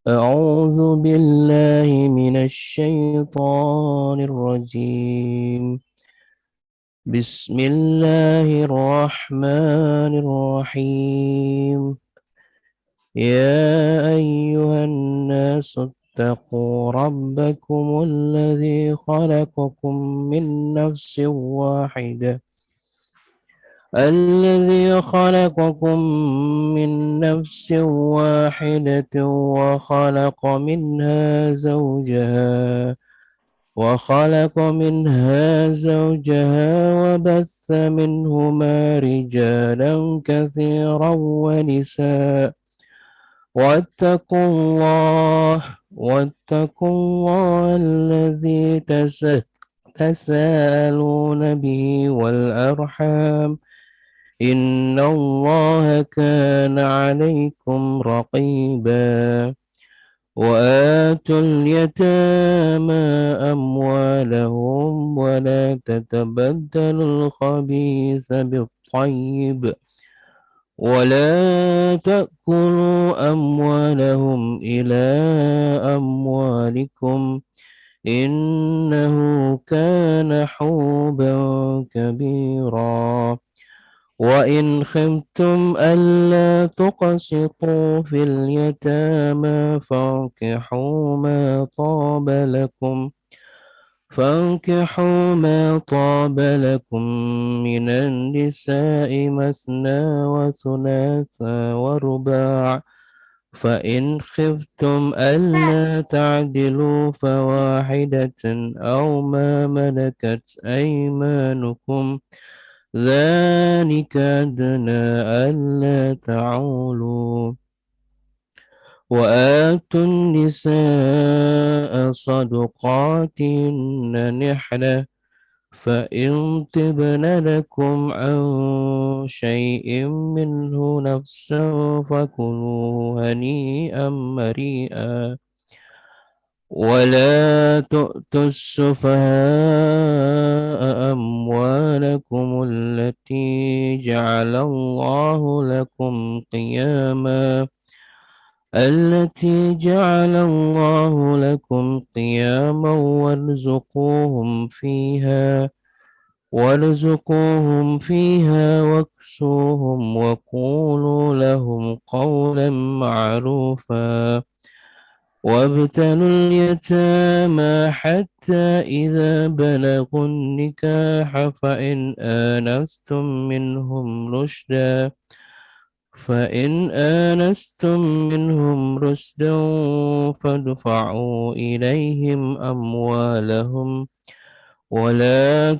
أعوذ بالله من الشيطان الرجيم. بسم الله الرحمن الرحيم. يا أيها الناس اتقوا ربكم الذي خلقكم من نفس واحدة وخلق منها زوجها وبث منهما رجالا كثيرا ونساء. واتقوا الله الذي تساءلون به والأرحام، إن الله كان عليكم رقيبا. وآتوا اليتامى أموالهم ولا تتبدلوا الخبيث بالطيب، ولا تأكلوا أموالهم إلى أموالكم، إنه كان حوبا كبيرا. وإن خفتم ألا تقسطوا في اليتامى فانكحوا ما طاب لكم من النساء مثنى وثلاث ورباع. فإن خفتم ألا تعدلوا فواحدة أو ما ملكت أيمانكم، ذلك أدنى ألا تعولوا. وآتوا النساء صدقاتهن نحلة، فإن طبن لكم عن شيء منه نفسا فكلوا هنيئا مريئا. ولا تؤتوا السفهاء أموالكم التي جعل الله لكم قياما وارزقوهم فيها واكسوهم وقولوا لهم قولا معروفا. وابتلوا اليتامى حتى إذا بلغوا النكاح فإن آنستم منهم رشدا فادفعوا إليهم أموالهم، ولا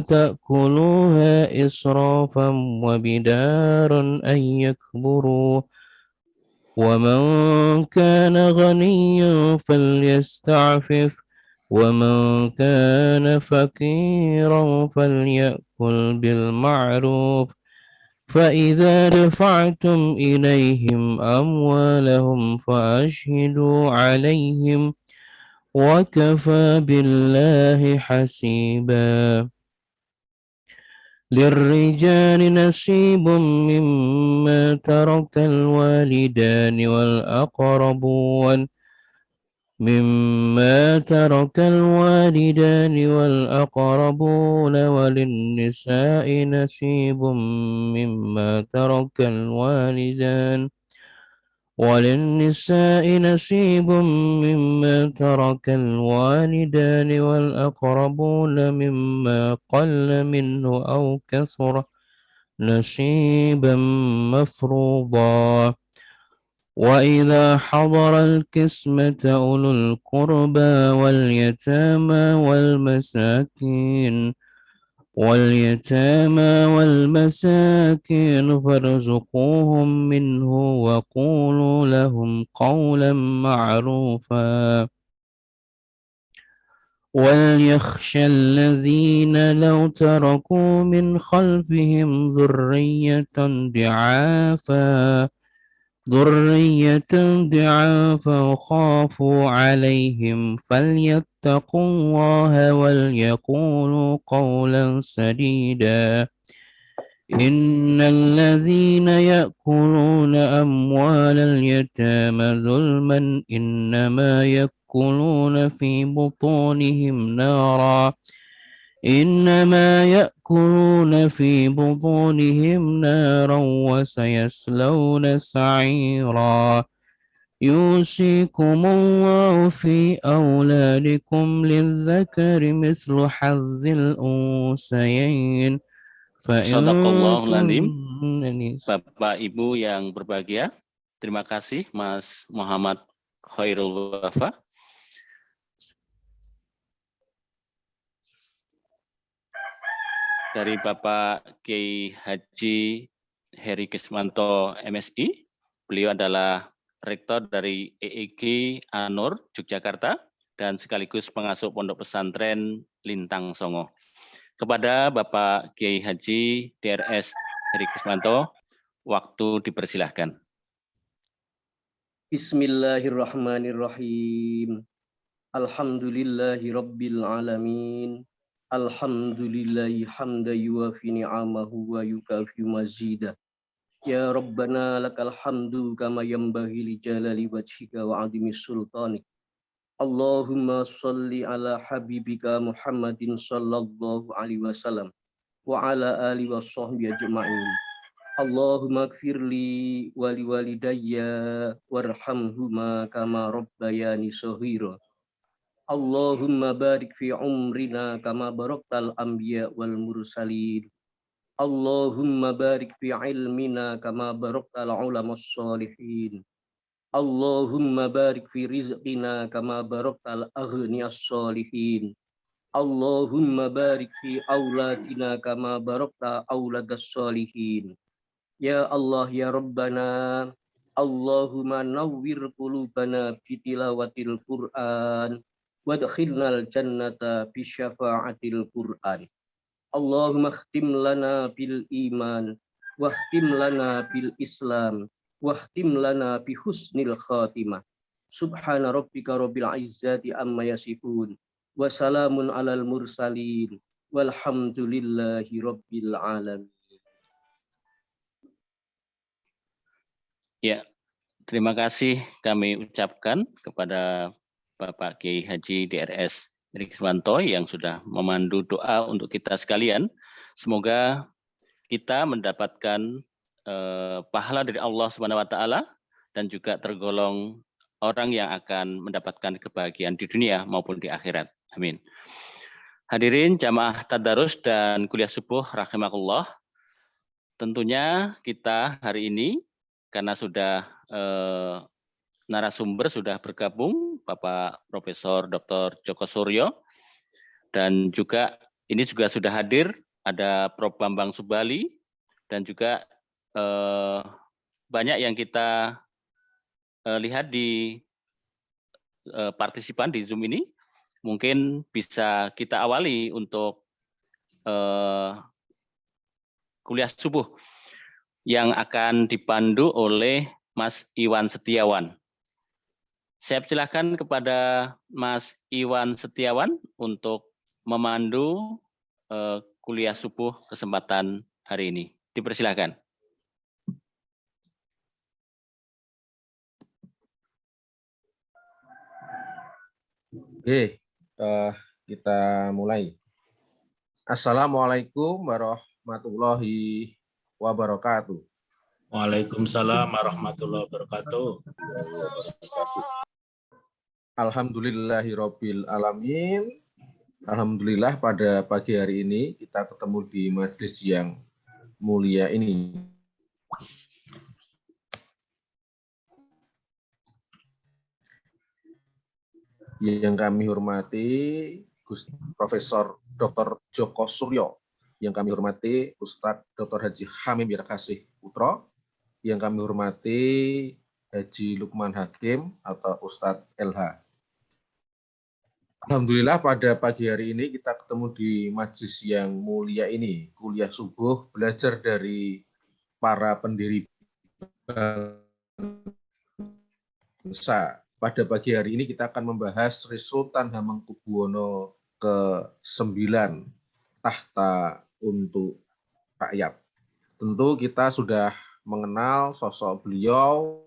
تأكلوها إسرافا وبدارا أن يكبروا. ومن كان غنيا فليستعفف، ومن كان فقيرا فليأكل بالمعروف. فإذا دفعتم إليهم أموالهم فأشهدوا عليهم، وكفى بالله حسيبا. للرجال نصيب مما ترك الوالدان وللنساء نصيب مما ترك الوالدان والأقربون مما قل منه أو كثر نصيبا مفروضا. وإذا حضر القسمة أولو القربى واليتامى والمساكين فارزقوهم منه وقولوا لهم قولا معروفا. وليخشى الذين لو تركوا من خلفهم ذرية ضعافا وخافوا عليهم فليتقوا الله وليقولوا قولا سديدا. إن الذين يأكلون أموال اليتامى ظلما إنما يأكلون في بطونهم نارا إنما يأكلون في بطونهم نارا وسيصلون سعيرا يوصيكم الله في أولادكم للذكر مثل حظ الأنثيين فإن Shadaqallahul Adzim. كن Bapak Ibu yang berbahagia, terima kasih Mas Muhammad Khairul Wafa. Dari Bapak Kiai Haji Heri Kismanto MSI, beliau adalah Rektor dari EEG Anur Yogyakarta dan sekaligus pengasuh Pondok Pesantren Lintang Songo. Kepada Bapak Kiai Haji DRS Heri Kismanto, waktu dipersilahkan. Bismillahirrahmanirrahim. Alhamdulillahi rabbil alamin. Alhamdulillahi hamda yuwafi ni'amahu wa yukafi mazidah. Ya Rabbana lakal hamdu kama yanbaghi li jalali wajhika wa 'azimi sultanik. Allahumma salli ala habibika Muhammadin sallallahu alaihi wasallam wa ala alihi washabbihi ajma'in. Allahumma gfirli wali walidayya warhamhuma kama rabbayani shaghira. Allahumma barik fi umrina kama baraktal anbiya wal mursalin. Allahumma barik fi ilmina kama baraktal ulamas sholihin. Allahumma barik fi rizqina kama baraktal aghniyas sholihin. Allahumma barik fi auladina kama barakta auladas sholihin. Ya Allah ya Rabbana, Allahumma nawwir qulubana bi tilawatil Qur'an wadkhilnal jannata bi syafa'atil Qur'an. Allahumma khtim lana bil iman wakhtim lana bil Islam wakhtim lana bi husnil khatimah. Subhana rabbika rabbil izzati amma yasifun wa salamun alal mursalin walhamdulillahi rabbil alamin. Ya, terima kasih kami ucapkan kepada Bapak Kiai Haji DRS Heri Kismanto yang sudah memandu doa untuk kita sekalian. Semoga kita mendapatkan pahala dari Allah Subhanahu wa taala dan juga tergolong orang yang akan mendapatkan kebahagiaan di dunia maupun di akhirat. Amin. Hadirin jamaah tadarus dan kuliah subuh rahimakumullah. Tentunya kita hari ini karena sudah narasumber sudah bergabung Bapak Profesor Dr. Joko Suryo dan juga ini juga sudah hadir ada Prof. Bambang Subali dan juga banyak yang kita lihat di partisipan di Zoom ini. Mungkin bisa kita awali untuk kuliah subuh yang akan dipandu oleh Mas Iwan Setiawan. Saya persilakan kepada Mas Iwan Setiawan untuk memandu kuliah subuh kesempatan hari ini. Dipersilakan. Oke, kita mulai. Assalamualaikum warahmatullahi wabarakatuh. Waalaikumsalam warahmatullahi wabarakatuh. Alhamdulillahirabbil alamin. Alhamdulillah pada pagi hari ini kita ketemu di majelis yang mulia ini. Yang kami hormati Profesor Dr. Joko Suryo, yang kami hormati Ustadz Dr. Haji Hamim Yarakasih Putra, yang kami hormati Haji Lukman Hakim atau Ustadz LH. Alhamdulillah pada pagi hari ini kita ketemu di majelis yang mulia ini, kuliah subuh belajar dari para pendiri bangsa. Pada pagi hari ini kita akan membahas Sri Sultan Hamengkubuwono ke-9, tahta untuk rakyat. Tentu kita sudah mengenal sosok beliau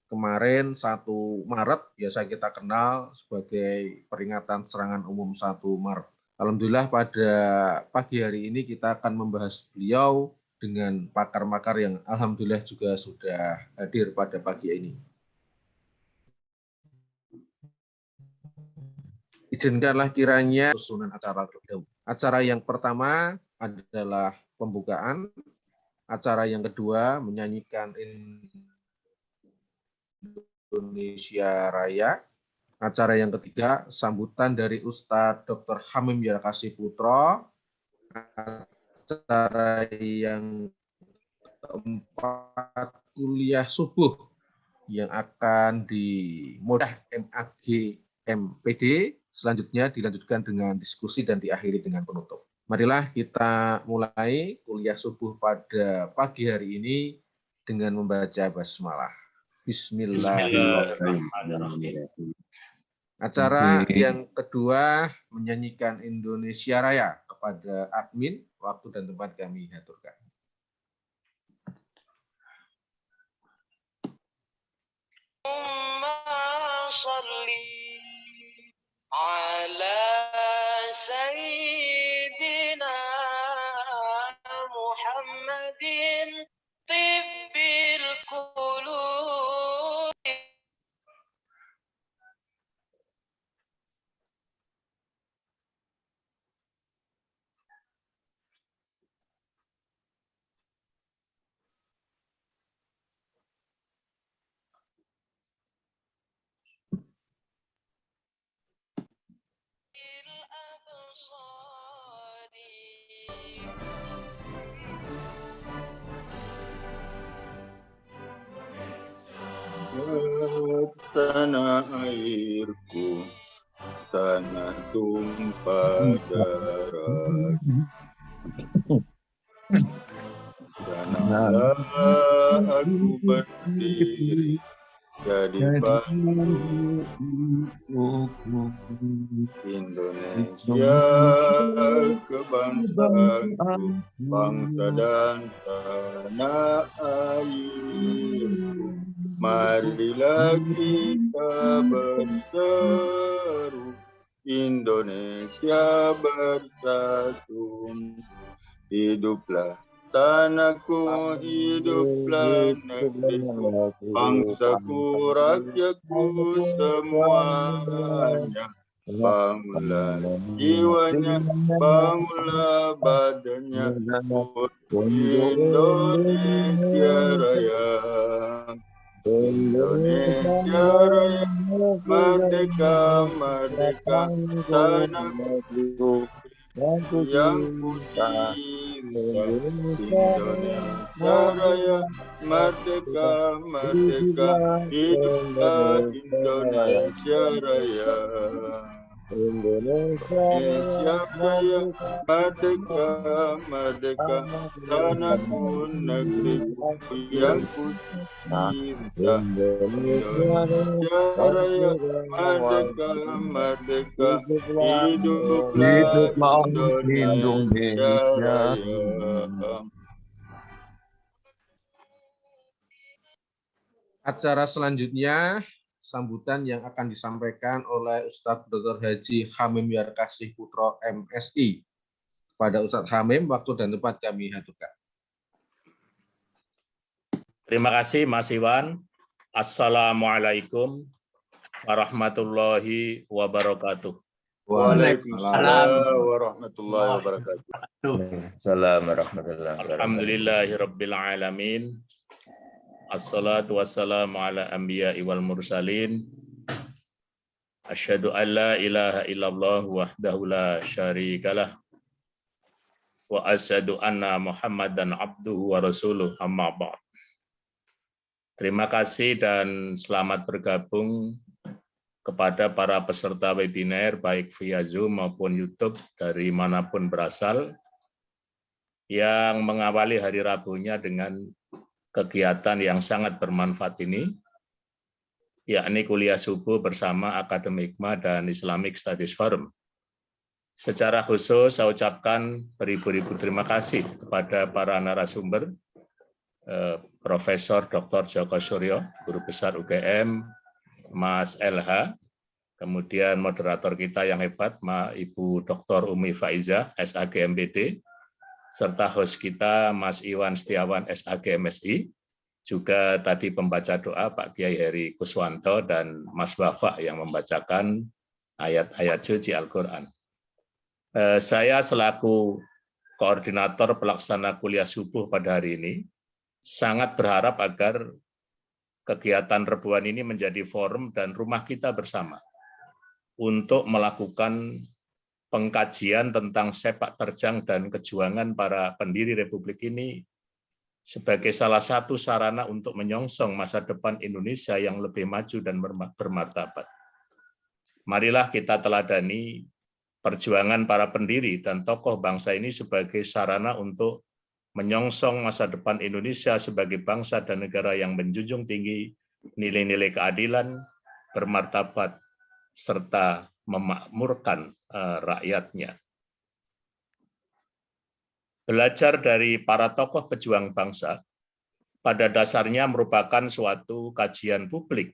kemarin 1 Maret, biasa kita kenal sebagai peringatan serangan umum 1 Maret. Alhamdulillah pada pagi hari ini kita akan membahas beliau dengan pakar-pakar yang alhamdulillah juga sudah hadir pada pagi ini. Izinkanlah kiranya susunan acara terlebih dahulu. Acara yang pertama adalah pembukaan. Acara yang kedua menyanyikan Indonesia Raya. Acara yang ketiga sambutan dari Ustadz Dr. Hamim Yarakasi Putro. Acara yang keempat kuliah subuh yang akan dimodah MAG MPD. Selanjutnya dilanjutkan dengan diskusi dan diakhiri dengan penutup. Marilah kita mulai kuliah subuh pada pagi hari ini dengan membaca basmalah. Bismillahirrahmanirrahim. Acara yang kedua menyanyikan Indonesia Raya. Kepada admin, waktu dan tempat kami aturkan. على سيدنا محمد طب القلوب. Tanah airku, tanah tumpah darah. Tanahlah aku berdiri jadi bangku. Indonesia kebangsaanku, bangsa dan tanah airku. Marilah kita berseru, Indonesia bersatu. Hiduplah tanahku, hiduplah negeriku, bangsaku, rakyatku semuanya. Bangunlah jiwanya, bangunlah badannya, Indonesia Raya. Indonesia Raya, merdeka, merdeka, tanahku yang ku cinta. Indonesia Raya, merdeka, merdeka, hiduplah Indonesia Raya. Indonesia Raya, merdeka, merdeka, tanahku, negeriku yang ku cinta. Indonesia Raya, merdeka, merdeka, hiduplah Indonesia Raya. Acara selanjutnya sambutan yang akan disampaikan oleh Ustadz Dr. Haji Hamim Yarakasi Putro MSI. Kepada Ustadz Hamim, waktu dan tempat kami aturkan. Terima kasih Mas Iwan. Assalamualaikum warahmatullahi wabarakatuh. Waalaikumsalam warahmatullahi wabarakatuh. Assalamualaikum warahmatullahi wabarakatuh. Alhamdulillahirabbil alamin. Assalatu wassalamu ala anbiya'i wal mursalin. Asyhadu an la ilaha illallah wahdahu la syarikalah. Wa asyhadu anna Muhammadan abduhu wa rasuluh, amma ba'd. Terima kasih dan selamat bergabung kepada para peserta webinar baik via Zoom maupun YouTube dari manapun berasal yang mengawali hari Rabunya dengan kegiatan yang sangat bermanfaat ini, yakni kuliah subuh bersama Akademi Hikmah dan Islamic Studies Forum. Secara khusus saya ucapkan beribu-ribu terima kasih kepada para narasumber, Profesor Dr. Joko Suryo, Guru Besar UGM, Mas LH, kemudian moderator kita yang hebat, Ibu Dr. Umi Faiza, SAG MPD, serta host kita Mas Iwan Setiawan, SAG MSI, juga tadi pembaca doa Pak Kiai Heri Kuswanto dan Mas Wafa yang membacakan ayat-ayat suci Al-Quran. Saya selaku koordinator pelaksana kuliah subuh pada hari ini, sangat berharap agar kegiatan Rebuan ini menjadi forum dan rumah kita bersama untuk melakukan pengkajian tentang sepak terjang dan kejuangan para pendiri Republik ini sebagai salah satu sarana untuk menyongsong masa depan Indonesia yang lebih maju dan bermartabat. Marilah kita teladani perjuangan para pendiri dan tokoh bangsa ini sebagai sarana untuk menyongsong masa depan Indonesia sebagai bangsa dan negara yang menjunjung tinggi nilai-nilai keadilan, bermartabat, serta memakmurkan rakyatnya. Belajar dari para tokoh pejuang bangsa pada dasarnya merupakan suatu kajian publik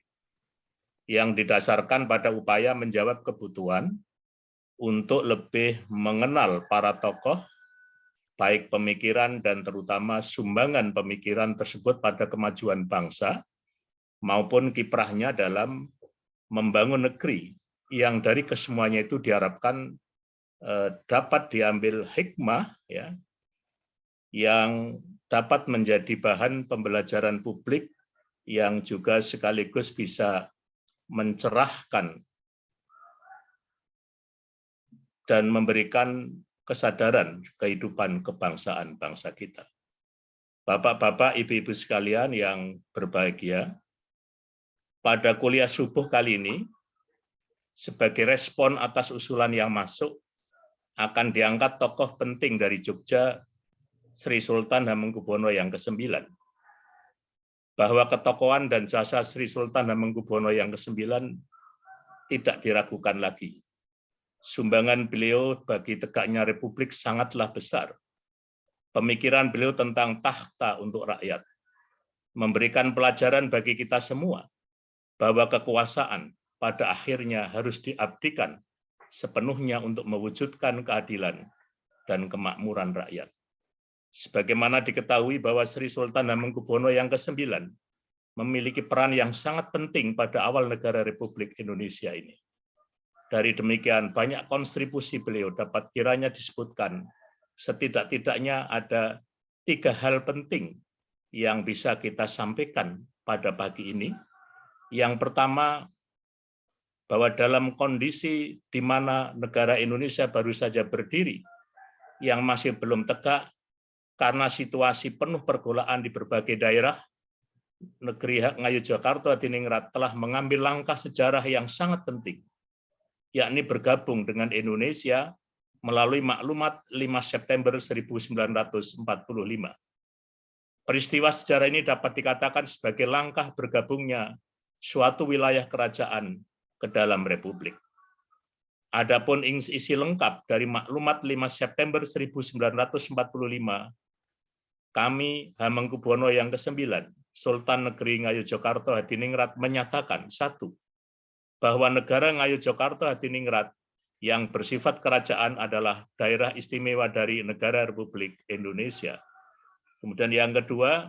yang didasarkan pada upaya menjawab kebutuhan untuk lebih mengenal para tokoh, baik pemikiran dan terutama sumbangan pemikiran tersebut pada kemajuan bangsa, maupun kiprahnya dalam membangun negeri yang dari kesemuanya itu diharapkan dapat diambil hikmah, ya, yang dapat menjadi bahan pembelajaran publik yang juga sekaligus bisa mencerahkan dan memberikan kesadaran kehidupan kebangsaan bangsa kita. Bapak-bapak, ibu-ibu sekalian yang berbahagia, pada kuliah subuh kali ini, sebagai respon atas usulan yang masuk, akan diangkat tokoh penting dari Jogja, Sri Sultan Hamengkubuwono yang ke-9. Bahwa ketokohan dan jasa Sri Sultan Hamengkubuwono yang ke-9 tidak diragukan lagi. Sumbangan beliau bagi tegaknya Republik sangatlah besar. Pemikiran beliau tentang tahta untuk rakyat memberikan pelajaran bagi kita semua bahwa kekuasaan pada akhirnya harus diabdikan sepenuhnya untuk mewujudkan keadilan dan kemakmuran rakyat. Sebagaimana diketahui bahwa Sri Sultan Hamengkubuwono yang ke-9 memiliki peran yang sangat penting pada awal negara Republik Indonesia ini. Dari demikian banyak kontribusi beliau dapat kiranya disebutkan, setidak-tidaknya ada 3 hal penting yang bisa kita sampaikan pada pagi ini. Yang pertama, bahwa dalam kondisi di mana negara Indonesia baru saja berdiri, yang masih belum tegak karena situasi penuh pergolakan di berbagai daerah, negeri Ngayogyakarta Hadiningrat telah mengambil langkah sejarah yang sangat penting, yakni bergabung dengan Indonesia melalui maklumat 5 September 1945. Peristiwa sejarah ini dapat dikatakan sebagai langkah bergabungnya suatu wilayah kerajaan ke dalam Republik. Adapun isi lengkap dari maklumat 5 September 1945, kami Hamengkubuwono yang ke-9, Sultan Negeri Ngayogyakarta Hadiningrat menyatakan, 1, bahwa negara Ngayogyakarta Hadiningrat yang bersifat kerajaan adalah daerah istimewa dari negara Republik Indonesia. Kemudian yang kedua,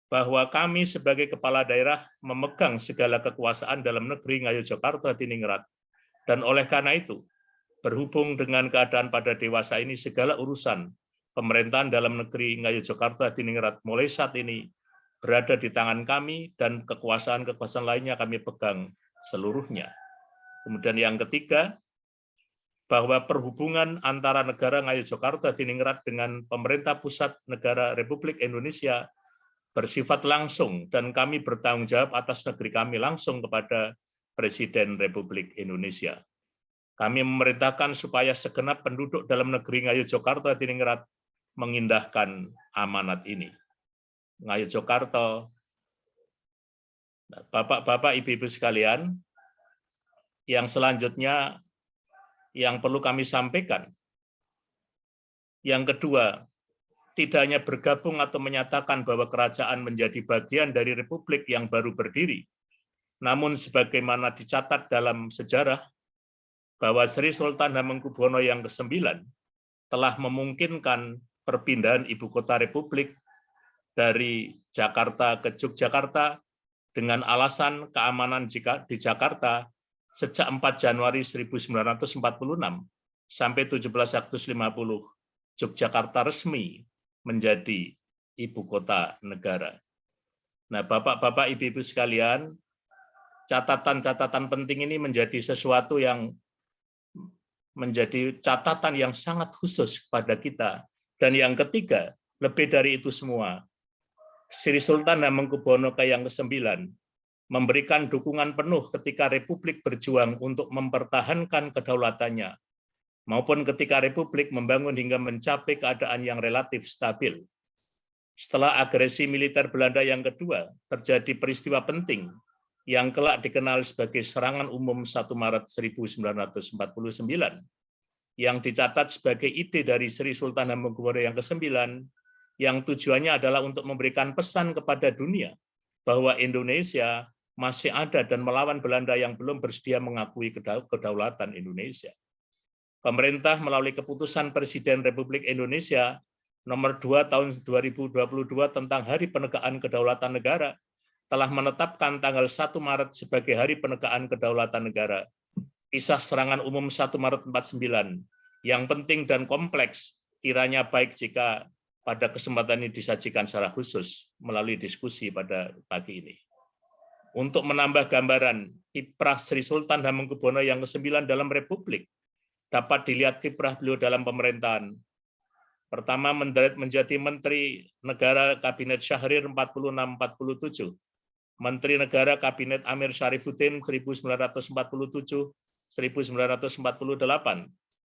bahwa kami sebagai kepala daerah memegang segala kekuasaan dalam negeri Ngayogyakarta Hadiningrat, dan oleh karena itu, berhubung dengan keadaan pada dewasa ini, segala urusan pemerintahan dalam negeri Ngayogyakarta Hadiningrat mulai saat ini berada di tangan kami, dan kekuasaan-kekuasaan lainnya kami pegang seluruhnya. Kemudian yang ketiga, bahwa perhubungan antara negara Ngayogyakarta Hadiningrat dengan pemerintah pusat negara Republik Indonesia bersifat langsung, dan kami bertanggung jawab atas negeri kami langsung kepada Presiden Republik Indonesia. Kami memerintahkan supaya segenap penduduk dalam negeri Ngayogyakarta Hadiningrat mengindahkan amanat ini. Ngayogyakarta, Bapak-bapak, ibu-ibu sekalian, yang selanjutnya yang perlu kami sampaikan. Yang kedua, tidak hanya bergabung atau menyatakan bahwa kerajaan menjadi bagian dari republik yang baru berdiri, namun sebagaimana dicatat dalam sejarah bahwa Sri Sultan Hamengkubuwono yang ke-9 telah memungkinkan perpindahan ibu kota republik dari Jakarta ke Yogyakarta dengan alasan keamanan di Jakarta sejak 4 Januari 1946 sampai 17 Agustus 50, Yogyakarta resmi menjadi ibu kota negara. Nah, Bapak-bapak, Ibu-ibu sekalian, catatan-catatan penting ini menjadi sesuatu yang menjadi catatan yang sangat khusus kepada kita. Dan yang ketiga, lebih dari itu semua, Sri Sultan Hamengkubuwono yang ke-9 memberikan dukungan penuh ketika Republik berjuang untuk mempertahankan kedaulatannya, maupun ketika Republik membangun hingga mencapai keadaan yang relatif stabil. Setelah agresi militer Belanda yang kedua, terjadi peristiwa penting yang kelak dikenal sebagai Serangan Umum 1 Maret 1949, yang dicatat sebagai ide dari Sri Sultan Hamengkubuwono yang ke-9, yang tujuannya adalah untuk memberikan pesan kepada dunia bahwa Indonesia masih ada dan melawan Belanda yang belum bersedia mengakui kedaulatan Indonesia. Pemerintah melalui keputusan Presiden Republik Indonesia nomor 2 tahun 2022 tentang Hari Penegakan Kedaulatan Negara telah menetapkan tanggal 1 Maret sebagai Hari Penegakan Kedaulatan Negara. Kisah Serangan Umum 1 Maret 49 yang penting dan kompleks kiranya baik jika pada kesempatan ini disajikan secara khusus melalui diskusi pada pagi ini. Untuk menambah gambaran kiprah Sri Sultan Hamengkubuwono yang ke-9 dalam Republik, dapat dilihat kiprah beliau dalam pemerintahan. Pertama, menjadi Menteri Negara Kabinet Syahrir 46-47, Menteri Negara Kabinet Amir Syarifuddin 1947-1948,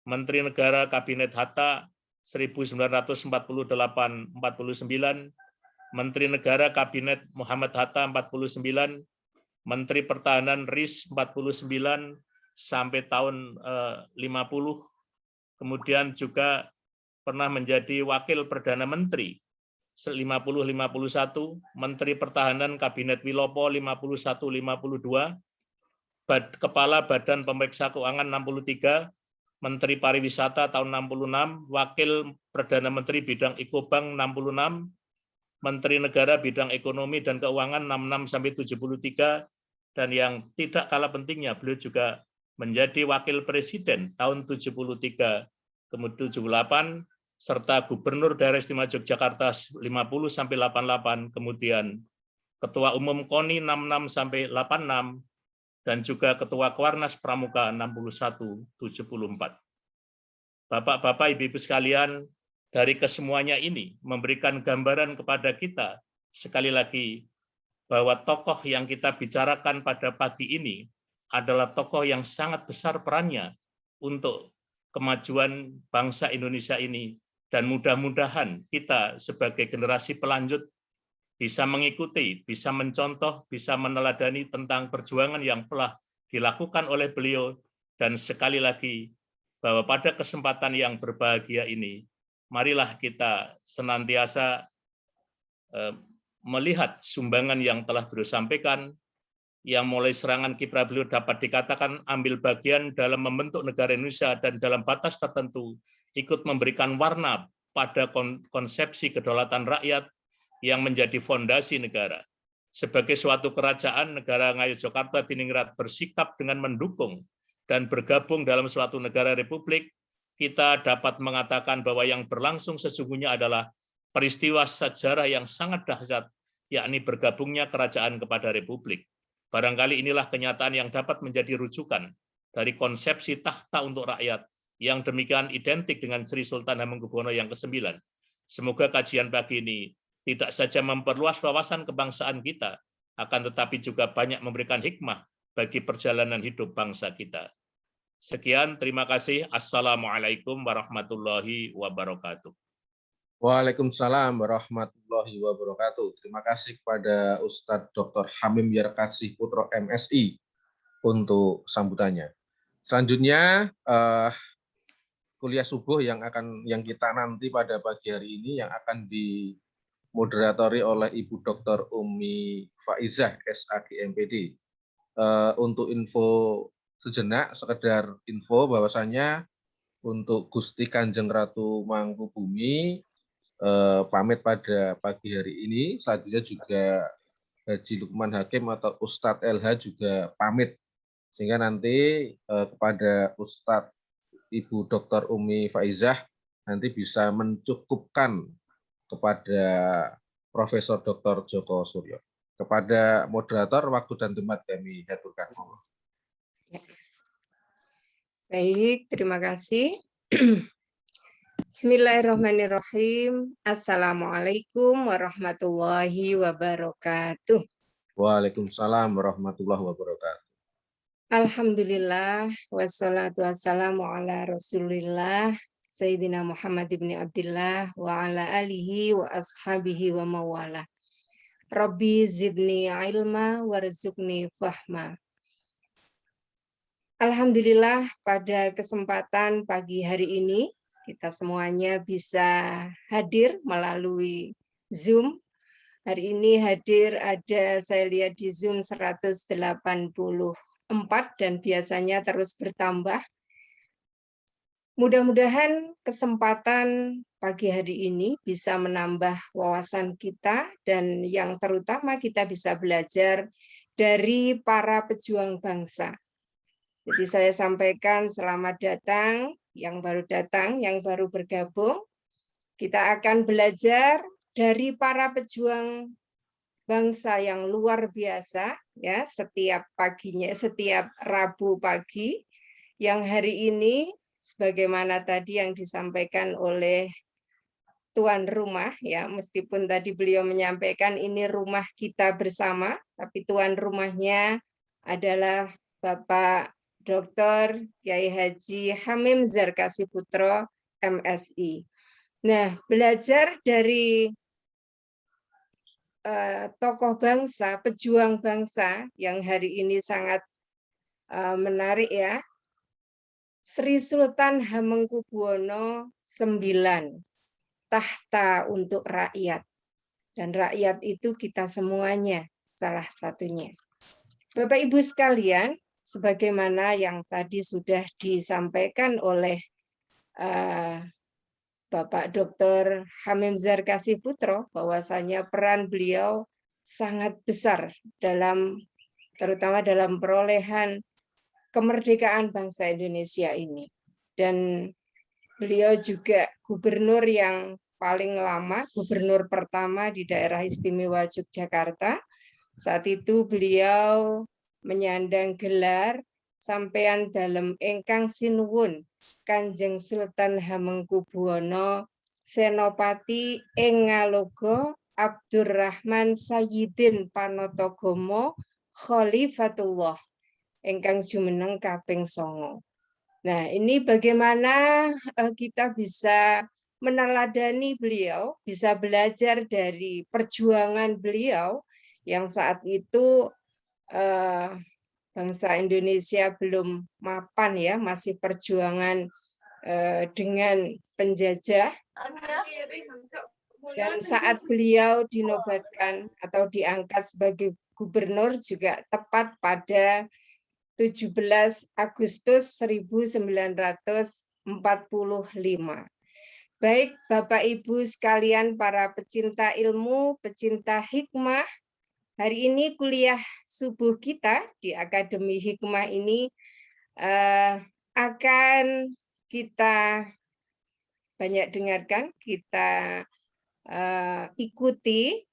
Menteri Negara Kabinet Hatta 1948-49, Menteri Negara Kabinet Muhammad Hatta 49, Menteri Pertahanan RIS 49 sampai tahun 50, kemudian juga pernah menjadi Wakil Perdana Menteri 50-51, Menteri Pertahanan Kabinet Wilopo 51-52, Kepala Badan Pemeriksa Keuangan 63, Menteri Pariwisata tahun 66, Wakil Perdana Menteri Bidang Ekobank 66, Menteri Negara Bidang Ekonomi dan Keuangan 66-73, dan yang tidak kalah pentingnya beliau juga menjadi Wakil Presiden tahun 73, kemudian 78, serta Gubernur Daerah Istimewa Yogyakarta 50-88, kemudian Ketua Umum KONI 66-86, dan juga Ketua Kewarnas Pramuka 61-74. Bapak-bapak, Ibu-ibu sekalian, dari kesemuanya ini memberikan gambaran kepada kita, sekali lagi, bahwa tokoh yang kita bicarakan pada pagi ini adalah tokoh yang sangat besar perannya untuk kemajuan bangsa Indonesia ini, dan mudah-mudahan kita sebagai generasi pelanjut bisa mengikuti, bisa mencontoh, bisa meneladani tentang perjuangan yang telah dilakukan oleh beliau, dan sekali lagi bahwa pada kesempatan yang berbahagia ini, marilah kita senantiasa melihat sumbangan yang telah beliau sampaikan, yang mulai serangan kiprah beliau dapat dikatakan ambil bagian dalam membentuk negara Indonesia dan dalam batas tertentu ikut memberikan warna pada konsepsi kedaulatan rakyat yang menjadi fondasi negara. Sebagai suatu kerajaan, negara Ngayogyakarta Tiningrat bersikap dengan mendukung dan bergabung dalam suatu negara republik, kita dapat mengatakan bahwa yang berlangsung sesungguhnya adalah peristiwa sejarah yang sangat dahsyat, yakni bergabungnya kerajaan kepada republik. Barangkali inilah kenyataan yang dapat menjadi rujukan dari konsepsi tahta untuk rakyat yang demikian identik dengan Sri Sultan Hamengkubuwono yang ke-9. Semoga kajian pagi ini tidak saja memperluas wawasan kebangsaan kita, akan tetapi juga banyak memberikan hikmah bagi perjalanan hidup bangsa kita. Sekian, terima kasih. Assalamualaikum warahmatullahi wabarakatuh. Waalaikumsalam warahmatullahi wabarakatuh. Terima kasih kepada Ustadz Dr. Hamim Yarkasih Putro MSI untuk sambutannya. Selanjutnya kuliah subuh yang kita nanti pada pagi hari ini yang akan dimoderatori oleh Ibu Dr. Umi Faizah SAG MPD. Untuk info sejenak, sekedar info bahwasannya untuk Gusti Kanjeng Ratu Mangkubumi pamit pada pagi hari ini. Selanjutnya juga Haji Lukman Hakim atau Ustadz LH juga pamit. Sehingga nanti kepada Ustadz Ibu Dr. Umi Faizah nanti bisa mencukupkan kepada Profesor Dr. Joko Suryo. Kepada moderator, waktu dan tempat kami aturkan. Baik, terima kasih. Bismillahirrahmanirrahim. Assalamualaikum warahmatullahi wabarakatuh. Waalaikumsalam warahmatullahi wabarakatuh. Alhamdulillah, wassalatu wassalamu ala rasulillah, Sayyidina Muhammad ibn Abdillah, wa ala alihi wa ashabihi wa mawala. Rabbi zidni ilma warzuqni fahma. Alhamdulillah, pada kesempatan pagi hari ini, kita semuanya bisa hadir melalui Zoom. Hari ini hadir ada, saya lihat di Zoom 184 dan biasanya terus bertambah. Mudah-mudahan kesempatan pagi hari ini bisa menambah wawasan kita dan yang terutama kita bisa belajar dari para pejuang bangsa. Jadi saya sampaikan selamat datang, yang baru bergabung. Kita akan belajar dari para pejuang bangsa yang luar biasa ya, setiap paginya, setiap Rabu pagi, yang hari ini sebagaimana tadi yang disampaikan oleh tuan rumah ya, meskipun tadi beliau menyampaikan ini rumah kita bersama, tapi tuan rumahnya adalah Bapak Dr. Kiai Haji Hamim Zarkasi Putro MSI. Nah, belajar dari tokoh bangsa, pejuang bangsa yang hari ini sangat menarik ya. Sri Sultan Hamengkubuwono IX, tahta untuk rakyat. Dan rakyat itu kita semuanya, salah satunya. Bapak Ibu sekalian, sebagaimana yang tadi sudah disampaikan oleh Bapak Dr. Hamim Zarkasi Putro, bahwasanya peran beliau sangat besar terutama dalam perolehan kemerdekaan bangsa Indonesia ini. Dan beliau juga gubernur yang paling lama, gubernur pertama di daerah istimewa Yogyakarta. Saat itu beliau menyandang gelar Sampeyan Dalem Ingkang Sinuwun Kanjeng Sultan Hamengkubuwono Senopati ing Ngaloga Abdurrahman Sayyidin Panatagomo Khalifatullah ingkang jumeneng kaping 9. Nah, ini bagaimana kita bisa meneladani beliau, bisa belajar dari perjuangan beliau yang saat itu bangsa Indonesia belum mapan ya, masih perjuangan dengan penjajah. Dan saat beliau dinobatkan atau diangkat sebagai gubernur juga tepat pada 17 Agustus 1945. Baik Bapak Ibu sekalian para pecinta ilmu, pecinta hikmah, hari ini kuliah subuh kita di Akademi Hikmah ini akan kita banyak dengarkan, kita ikuti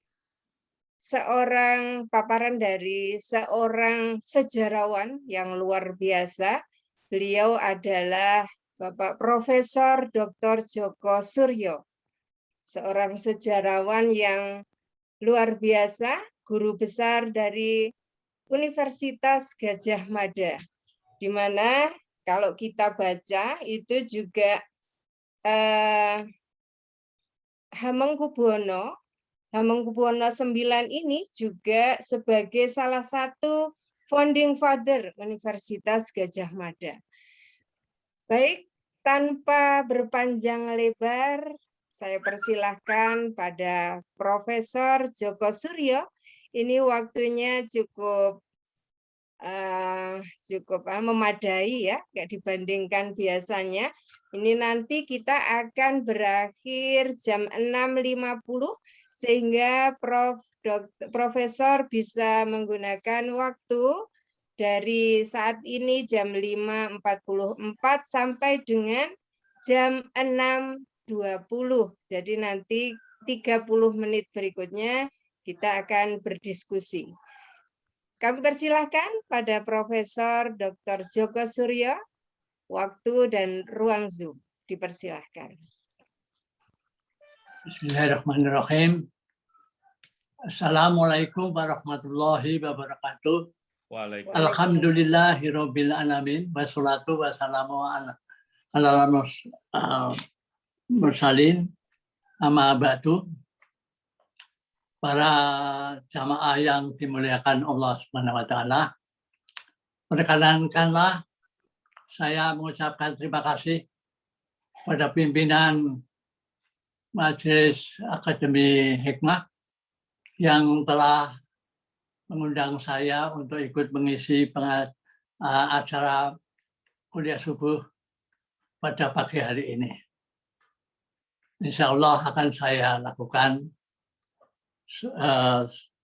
paparan dari seorang sejarawan yang luar biasa. Beliau adalah Bapak Profesor Dr. Joko Suryo, seorang sejarawan yang luar biasa, guru besar dari Universitas Gadjah Mada, di mana kalau kita baca itu juga Hamengkubuwono IX ini juga sebagai salah satu founding father Universitas Gadjah Mada. Baik, tanpa berpanjang lebar, saya persilahkan pada Profesor Djoko Suryo. Ini waktunya cukup memadai ya, kayak dibandingkan biasanya. Ini nanti kita akan berakhir jam 6.50 sehingga Profesor bisa menggunakan waktu dari saat ini jam 5.44 sampai dengan jam 6.20. Jadi nanti 30 menit berikutnya kita akan berdiskusi. Kami persilahkan pada Profesor Dr. Djoko Suryo, waktu dan ruang Zoom. Dipersilahkan. Bismillahirrahmanirrahim. Assalamualaikum warahmatullahi wabarakatuh. Alhamdulillahirabbil alamin wassalatu wassalamu ala mursalin amma ba'du. Para jamaah yang dimuliakan Allah Subhanahu wa taala, perkenankanlah saya mengucapkan terima kasih pada pimpinan Majelis Akademi Hikmah yang telah mengundang saya untuk ikut mengisi acara kuliah subuh pada pagi hari ini. Insya Allah akan saya lakukan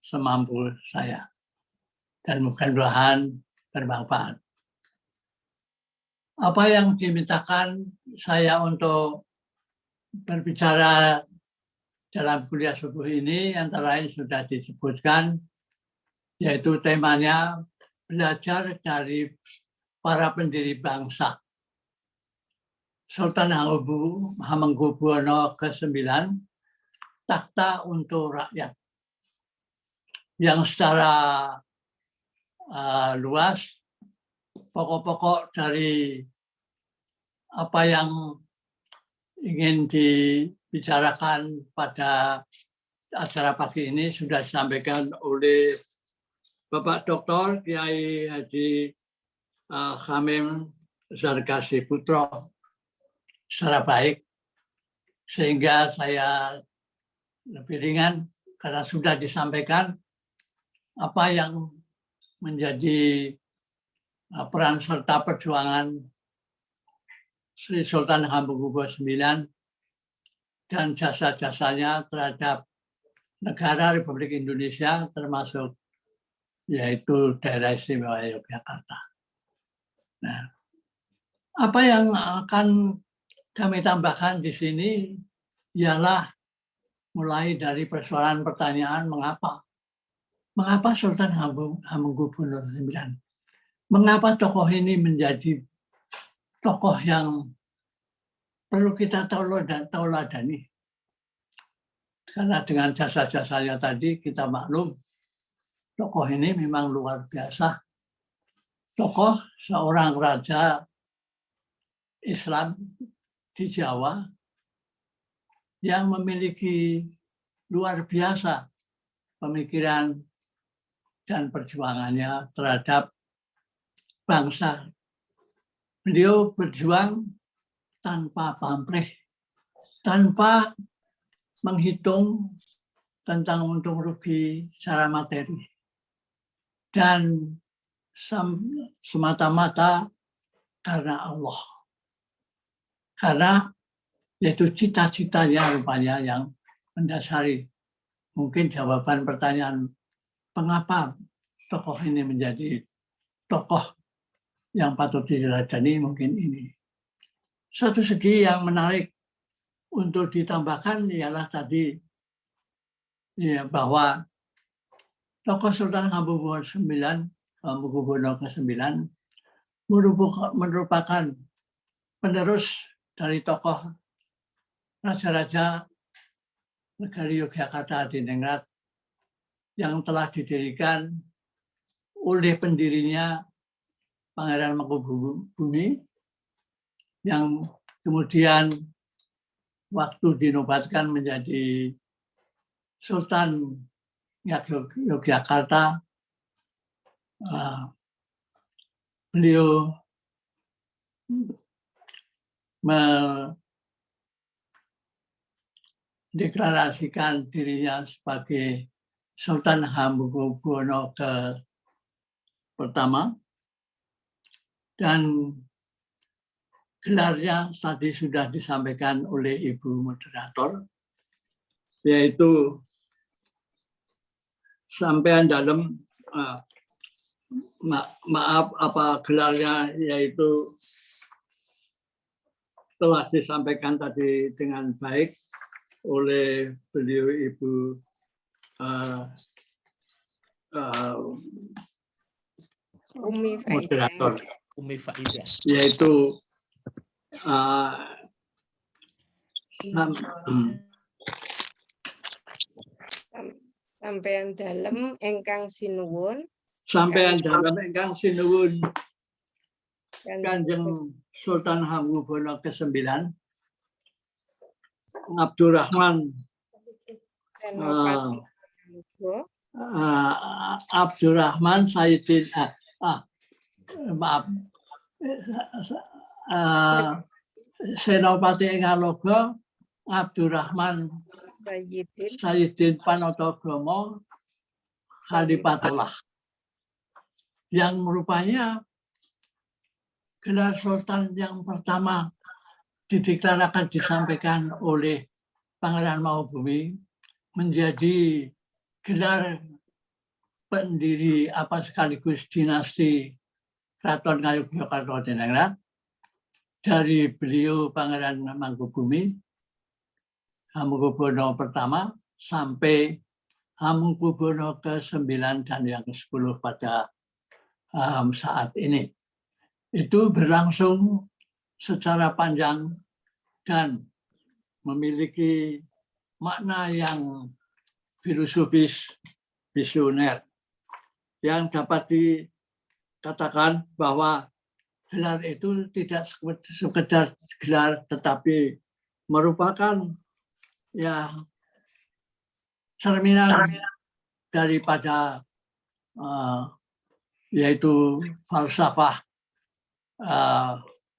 semampu saya dan mudah-mudahan bermanfaat. Apa yang dimintakan saya untuk berbicara dalam kuliah subuh ini antara lain sudah disebutkan, yaitu temanya belajar dari para pendiri bangsa. Sultan Hamengkubuwono ke-9, Takhta untuk Rakyat, yang secara luas pokok-pokok dari apa yang ingin dibicarakan pada acara pagi ini sudah disampaikan oleh Bapak Dr. Kiai Haji Hamim Zarkasi Putro secara baik, sehingga saya lebih ringan karena sudah disampaikan apa yang menjadi peran serta perjuangan Sri Sultan Hamengkubuwono IX dan jasa-jasanya terhadap negara Republik Indonesia, termasuk yaitu daerah istimewa Yogyakarta. Nah, apa yang akan kami tambahkan di sini ialah mulai dari persoalan pertanyaan mengapa Sultan Hamengkubuwono IX, mengapa tokoh ini menjadi tokoh yang perlu kita tauladani. Karena dengan jasa-jasanya tadi kita maklum tokoh ini memang luar biasa. Tokoh seorang raja Islam di Jawa yang memiliki luar biasa pemikiran dan perjuangannya terhadap bangsa. Beliau berjuang tanpa pamrih, tanpa menghitung tentang untung rugi secara materi, dan semata-mata karena Allah. Karena yaitu cita-citanya rupanya yang mendasari mungkin jawaban pertanyaan mengapa tokoh ini menjadi tokoh yang patut diteladani, mungkin ini. Satu segi yang menarik untuk ditambahkan ialah tadi ya, bahwa tokoh Sultan Hamengkubuwono ke-9 merupakan penerus dari tokoh raja-raja negari Yogyakarta Hadiningrat yang telah didirikan oleh pendirinya Pangeran Mangkubumi, yang kemudian waktu dinobatkan menjadi Sultan Yogyakarta, beliau mendeklarasikan dirinya sebagai Sultan Hamengkubuwono pertama, dan gelarnya tadi sudah disampaikan oleh Ibu Moderator, yaitu sampean dalam maaf apa gelarnya, yaitu telah disampaikan tadi dengan baik oleh beliau Ibu Moderator, Umi Faiza, yaitu sampeyan dalem ingkang sinuwun, sampeyan dalem ingkang sinuwun Kanjeng Sultan Hamengkubuwono ke-9 Abdurrahman Abdurrahman Sayyidin maaf Senopati Engalogo Abdurrahman Sayyidin Panatagomo Khalifatullah, yang merupanya gelar sultan yang pertama dideklarasikan disampaikan oleh Pangeran Mangkubumi, menjadi gelar pendiri sekaligus dinasti Keraton Ngayogyakarta Dinengrat dari beliau Pangeran Mangkubumi Hamengkubuwono pertama sampai Hamengkubuwono ke-9 dan yang ke-10 pada saat ini. Itu berlangsung secara panjang dan memiliki makna yang filosofis visioner, yang dapat dikatakan bahwa gelar itu tidak sekedar gelar, tetapi merupakan cerminan daripada yaitu falsafah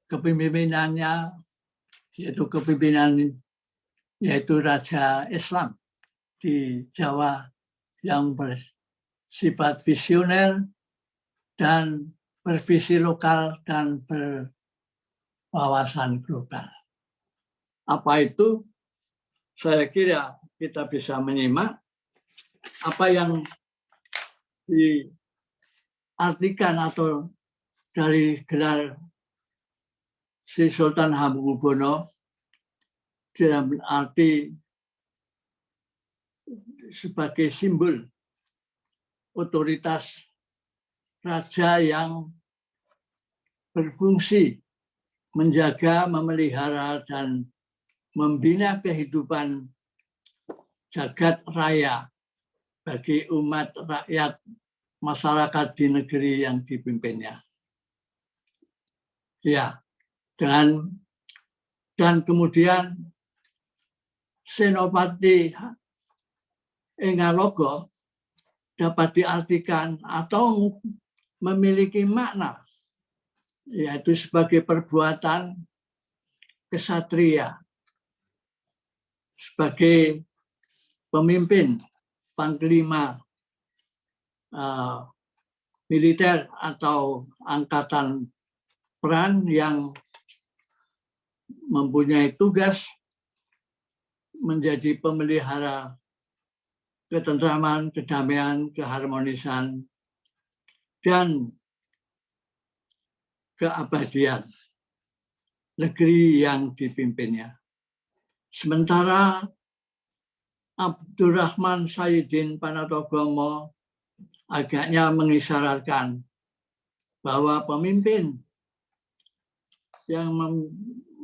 kepemimpinannya, yaitu Raja Islam di Jawa yang bersifat visioner dan bervisi lokal dan berwawasan global. Apa itu? Saya kira kita bisa menyimak apa yang diartikan atau dari gelar si Sultan Hamengkubuwono dalam arti sebagai simbol otoritas raja yang berfungsi menjaga, memelihara, dan membina kehidupan jagat raya bagi umat rakyat masyarakat di negeri yang dipimpinnya. Ya, dan kemudian Senopati Engalogo dapat diartikan atau memiliki makna, yaitu sebagai perbuatan kesatria, sebagai pemimpin panglima militer atau angkatan perang yang mempunyai tugas menjadi pemelihara ketentraman, kedamaian, keharmonisan, dan keabadian negeri yang dipimpinnya. Sementara Abdurrahman Sayyidin Panatagomo agaknya mengisyaratkan bahwa pemimpin yang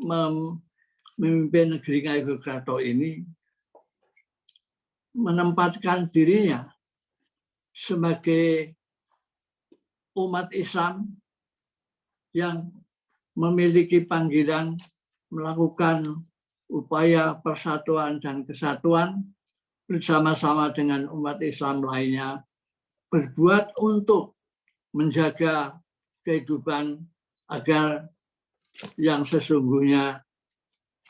memimpin negeri Ngayogyakarta ini menempatkan dirinya sebagai umat Islam yang memiliki panggilan melakukan upaya persatuan dan kesatuan bersama-sama dengan umat Islam lainnya, berbuat untuk menjaga kehidupan agar yang sesungguhnya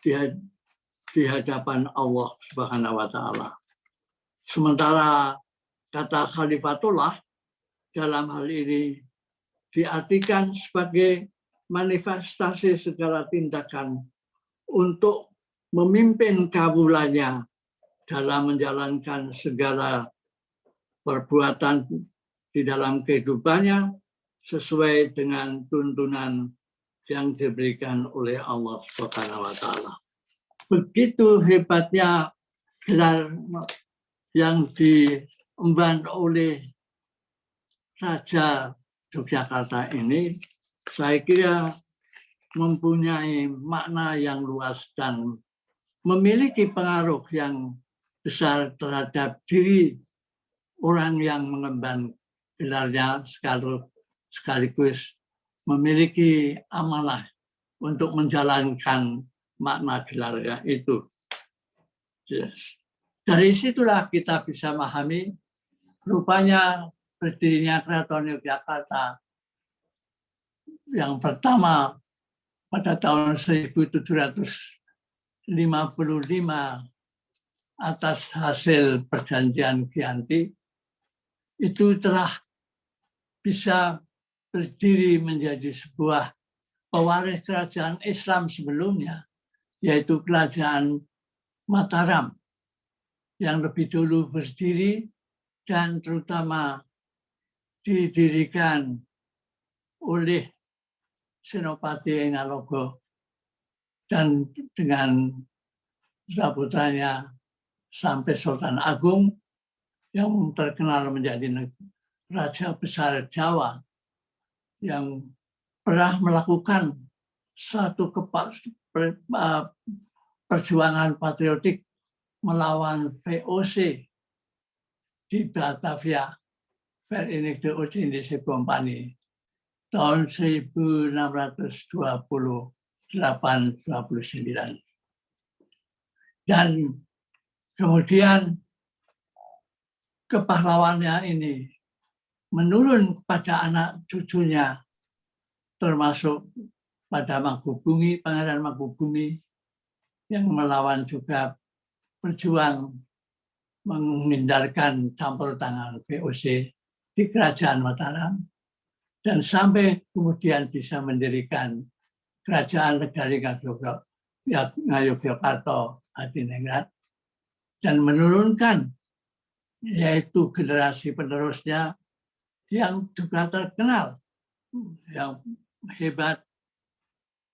di hadapan Allah Subhanahu wa taala. Sementara kata khalifatullah dalam hal ini diartikan sebagai manifestasi segala tindakan untuk memimpin kawulanya dalam menjalankan segala perbuatan di dalam kehidupannya sesuai dengan tuntunan yang diberikan oleh Allah Subhanahu wa taala. Begitu hebatnya gelar yang diemban oleh Raja Yogyakarta ini, saya kira mempunyai makna yang luas dan memiliki pengaruh yang besar terhadap diri orang yang mengemban gelarnya, sekaligus memiliki amanah untuk menjalankan makna gelarnya itu. Dari situlah kita bisa memahami rupanya berdirinya Keraton Yogyakarta yang pertama pada tahun 1755 atas hasil perjanjian Giyanti itu telah bisa berdiri menjadi sebuah pewaris kerajaan Islam sebelumnya, yaitu Kerajaan Mataram yang lebih dulu berdiri dan terutama didirikan oleh Senopati Engalogho dan dengan putra-putranya sampai Sultan Agung yang terkenal menjadi Raja Besar Jawa yang pernah melakukan satu perjuangan patriotik melawan VOC di Batavia, Verenigde Indische Compagnie, tahun 1628-29. Dan kemudian kepahlawannya ini menurun pada anak cucunya, termasuk pada Mangkubumi, Pangeran Mangkubumi, yang melawan juga berjuang menghindarkan campur tangan VOC di Kerajaan Mataram, dan sampai kemudian bisa mendirikan Kerajaan Negari Ngayogyakarta Hadiningrat dan menurunkan yaitu generasi penerusnya yang juga terkenal, yang hebat,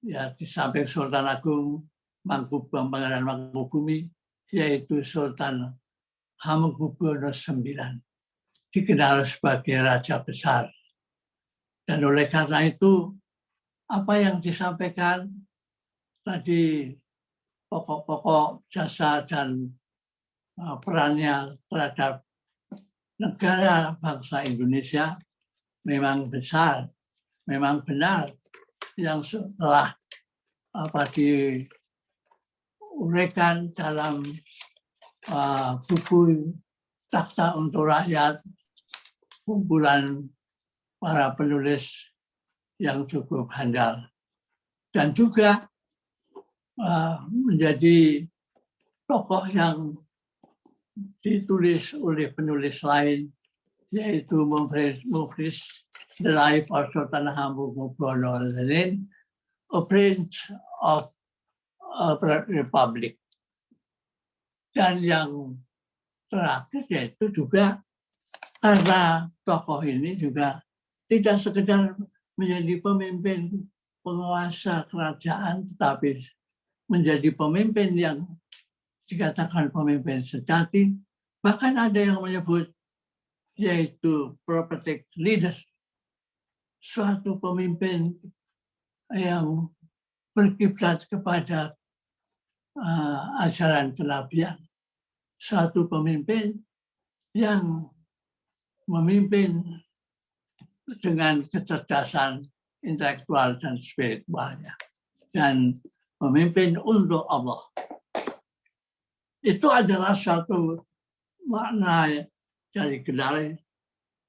ya di samping Sultan Agung Pangeran Mangkubumi, yaitu Sultan Hamengkubuwono IX, dikenal sebagai Raja Besar. Dan oleh karena itu, apa yang disampaikan tadi, pokok-pokok jasa dan perannya terhadap negara bangsa Indonesia memang besar, memang benar, yang setelah diuraikan dalam buku Takhta untuk Rakyat, kumpulan para penulis yang cukup handal, dan juga menjadi tokoh yang ditulis oleh penulis lain, yaitu Mukhlis The Life of Sultan Hamengkubuwono IX, A Prince of a Republic. Dan yang terakhir yaitu juga karena tokoh ini juga tidak sekedar menjadi pemimpin penguasa kerajaan, tetapi menjadi pemimpin yang dikatakan pemimpin sejati. Bahkan ada yang menyebut yaitu prophetic leader, suatu pemimpin yang berkiblat kepada ajaran kenabian, suatu pemimpin yang memimpin dengan kecerdasan intelektual dan spiritualnya, dan memimpin untuk Allah. Itu adalah satu makna dari gelar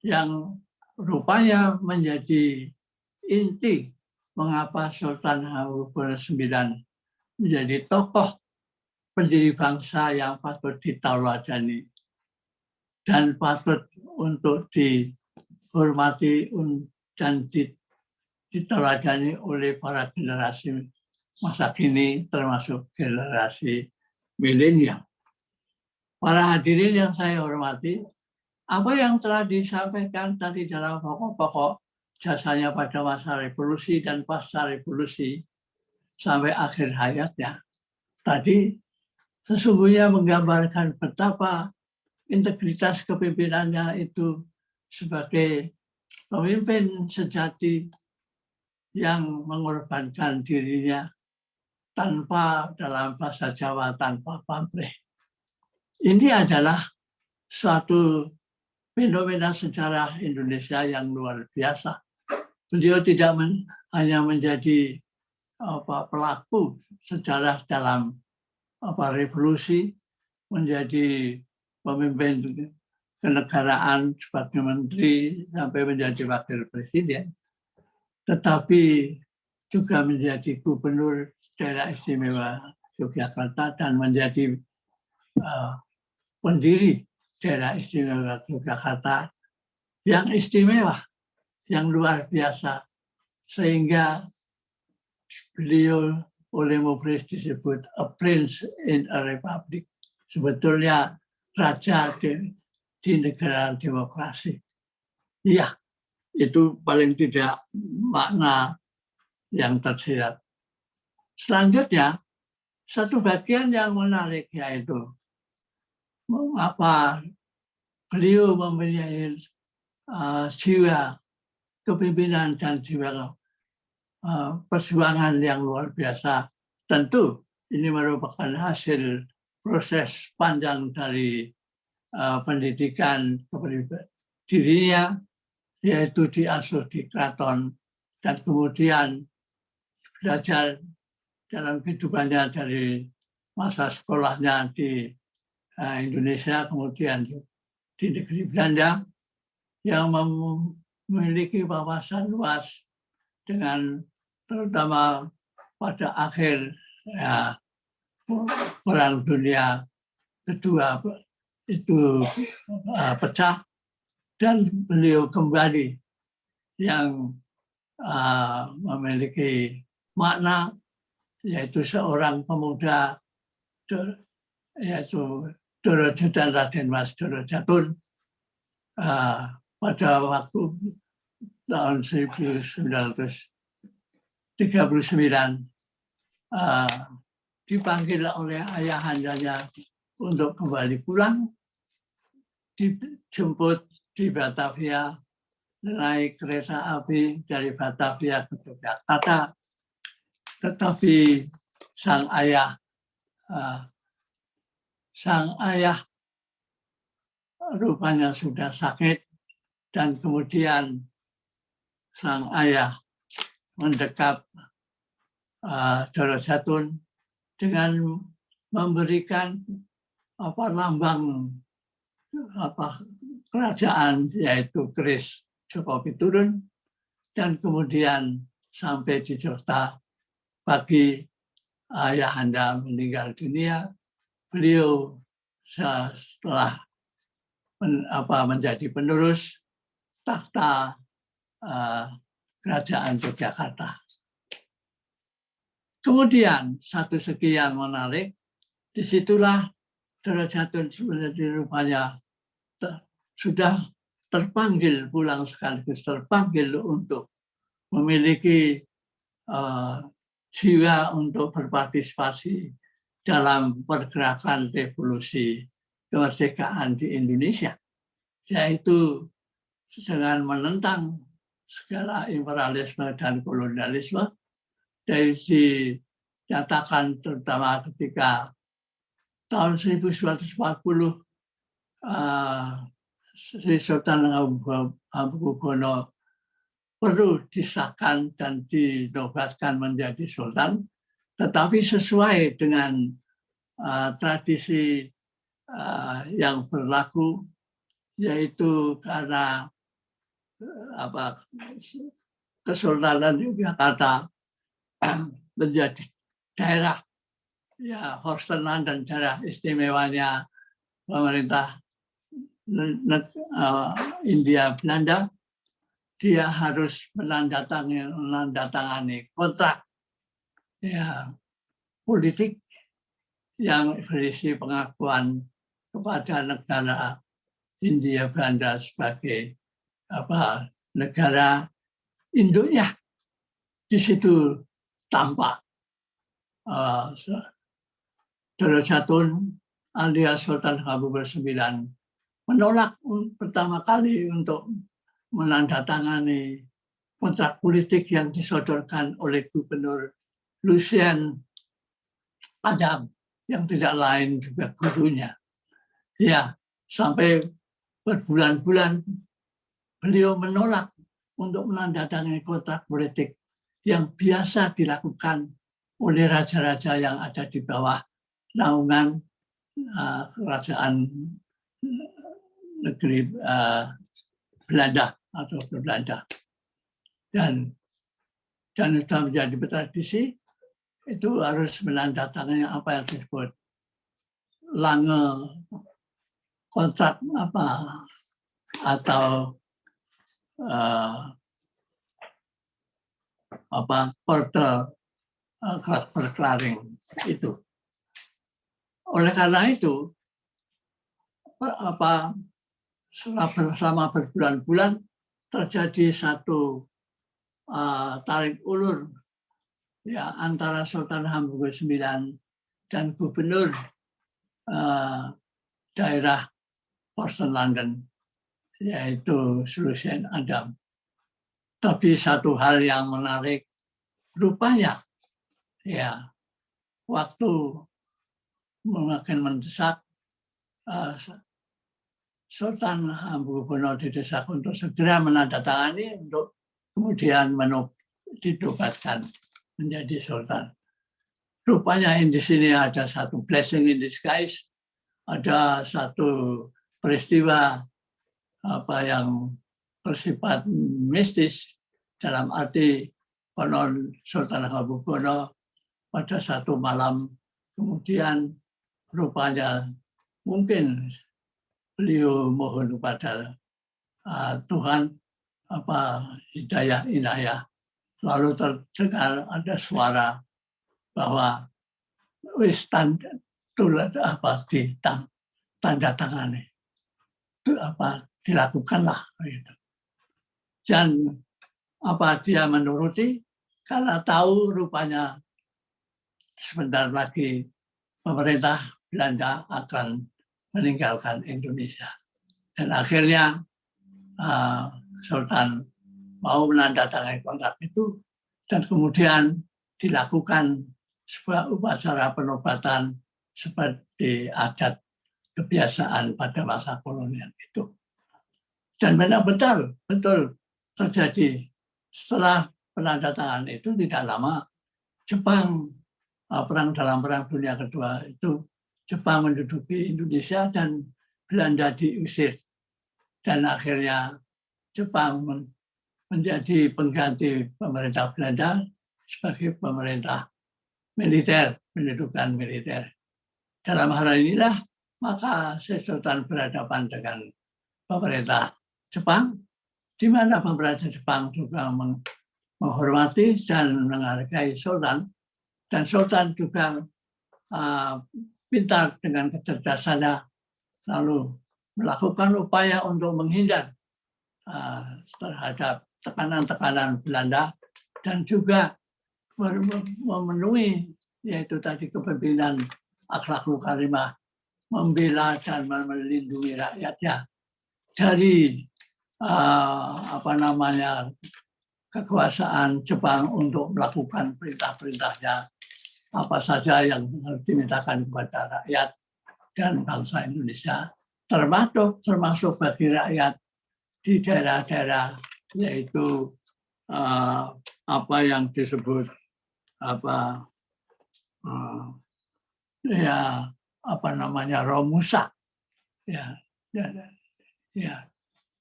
yang rupanya menjadi inti mengapa Sultan Hamengkubuwono IX menjadi tokoh pendiri bangsa yang patut ditaladani dan patut untuk dihormati dan diteladani oleh para generasi masa kini, termasuk generasi milenial. Para hadirin yang saya hormati, apa yang telah disampaikan tadi dalam pokok-pokok jasanya pada masa revolusi dan pasca revolusi sampai akhir hayatnya, tadi sesungguhnya menggambarkan betapa integritas kepimpinannya itu sebagai pemimpin sejati yang mengorbankan dirinya tanpa, dalam bahasa Jawa, tanpa pamrih. Ini adalah suatu fenomena sejarah Indonesia yang luar biasa. Beliau tidak hanya menjadi pelaku sejarah dalam revolusi, menjadi pemimpin kenegaraan sebagai menteri sampai menjadi wakil presiden, tetapi juga menjadi gubernur daerah istimewa Yogyakarta dan menjadi pendiri daerah istimewa Yogyakarta yang istimewa, yang luar biasa, sehingga beliau oleh Muflis disebut a prince in a republic, sebetulnya raja di negara demokrasi. Iya, itu paling tidak makna yang tersirat. Selanjutnya, satu bagian yang menarik yaitu mengapa beliau mempunyai jiwa kepemimpinan dan jiwa perjuangan yang luar biasa. Tentu ini merupakan hasil proses panjang dari pendidikan dirinya, yaitu diasuh di keraton dan kemudian belajar dalam kehidupannya dari masa sekolahnya di Indonesia, kemudian di negeri Belanda, yang memiliki wawasan luas dengan terutama pada akhir Perang Dunia Kedua itu pecah dan beliau kembali yang memiliki makna, yaitu seorang pemuda yaitu Dorojudan Raden Mas Doro Jatun pada waktu tahun 1939 dipanggil oleh ayahandanya untuk kembali pulang, dijemput di Batavia, naik kereta api dari Batavia ke Yogyakarta, tetapi sang ayah rupanya sudah sakit, dan kemudian sang ayah mendekap Doro Jatun dengan memberikan lambang kerajaan, yaitu keris Joko Piturun, dan kemudian sampai di Jogja. Pagi ayahanda meninggal dunia, beliau setelah menjadi penerus takhta kerajaan Yogyakarta. Kemudian satu segi yang menarik, disitulah Doro Jatun sebenarnya rupanya sudah terpanggil pulang, sekaligus terpanggil untuk memiliki jiwa untuk berpartisipasi dalam pergerakan revolusi kemerdekaan di Indonesia, yaitu dengan menentang segala imperialisme dan kolonialisme. Dari dinyatakan terutama ketika tahun 1940 Sri Sultan Hamengkubuwono perlu disahkan dan dinobatkan menjadi sultan, tetapi sesuai dengan tradisi yang berlaku, yaitu karena Kesultanan Yogyakarta menjadi daerah ya Horstenland dan daerah istimewanya pemerintah India Belanda, dia harus menandatangani kontrak ya politik yang berisi pengakuan kepada negara India Belanda sebagai negara induknya. Di situ tampak Darajatun alias Sultan Hamengkubuwono IX menolak pertama kali untuk menandatangani kontrak politik yang disodorkan oleh Gubernur Lucien Adam yang tidak lain juga gurunya. Ya, sampai berbulan-bulan beliau menolak untuk menandatangani kontrak politik yang biasa dilakukan oleh raja-raja yang ada di bawah naungan kerajaan negeri Belanda atau Belanda. Dan sudah menjadi tradisi, itu harus menandatangani apa yang disebut lange kontrak atau porter verklaring itu. Oleh karena itu, selama berbulan-bulan terjadi satu tarik ulur ya antara Sultan Hamengkubuwono IX dan gubernur daerah Horstenland, yaitu Lucien Adam. Tapi satu hal yang menarik, rupanya ya waktu makin mendesak, Sultan Hamengkubuwono didesak untuk segera menandatangani untuk kemudian dinobatkan menjadi sultan. Rupanya di sini ada satu blessing in disguise, ada satu peristiwa yang bersifat mistis, dalam arti konon Sultan Hamengkubuwono pada satu malam kemudian rupanya mungkin beliau mohon kepada Tuhan hidayah inayah, lalu terdengar ada suara bahwa wis tanda tangani itu dilakukanlah gitu. Dan dia menuruti karena tahu rupanya sebentar lagi pemerintah Belanda akan meninggalkan Indonesia. Dan akhirnya Sultan mau menandatangani kontrak itu dan kemudian dilakukan sebuah upacara penobatan seperti adat kebiasaan pada masa kolonial itu. Dan benar-benar betul terjadi setelah penandatangan itu tidak lama Jepang dalam perang dunia kedua itu Jepang menduduki Indonesia dan Belanda diusir. Dan akhirnya Jepang menjadi pengganti pemerintah Belanda sebagai pemerintah militer, pendudukan militer. Dalam hal inilah maka Sultan berhadapan dengan pemerintah Jepang, di mana pemerintah Jepang juga menghormati dan menghargai Sultan, dan Sultan juga pintar dengan kecerdasannya, lalu melakukan upaya untuk menghindar terhadap tekanan-tekanan Belanda dan juga memenuhi yaitu tadi kepemimpinan akhlakul karimah, membela dan melindungi rakyatnya dari kekuasaan Jepang untuk melakukan perintah-perintahnya apa saja yang harus dimintakan kepada rakyat dan bangsa Indonesia, termasuk bagi rakyat di daerah-daerah yaitu apa yang disebut Romusa ya.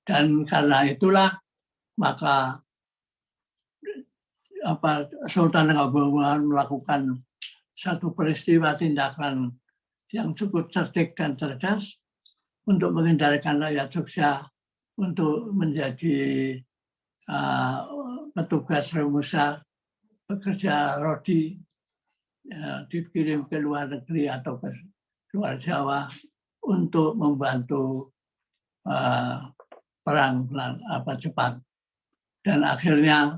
Dan karena itulah maka Sultan Hamengkubuwono melakukan satu peristiwa tindakan yang cukup cerdik dan cerdas untuk mengendalikan rakyat Jogja untuk menjadi petugas Romusa, bekerja rodi, dikirim ke luar negeri atau ke luar Jawa untuk membantu perang Jepang. Dan akhirnya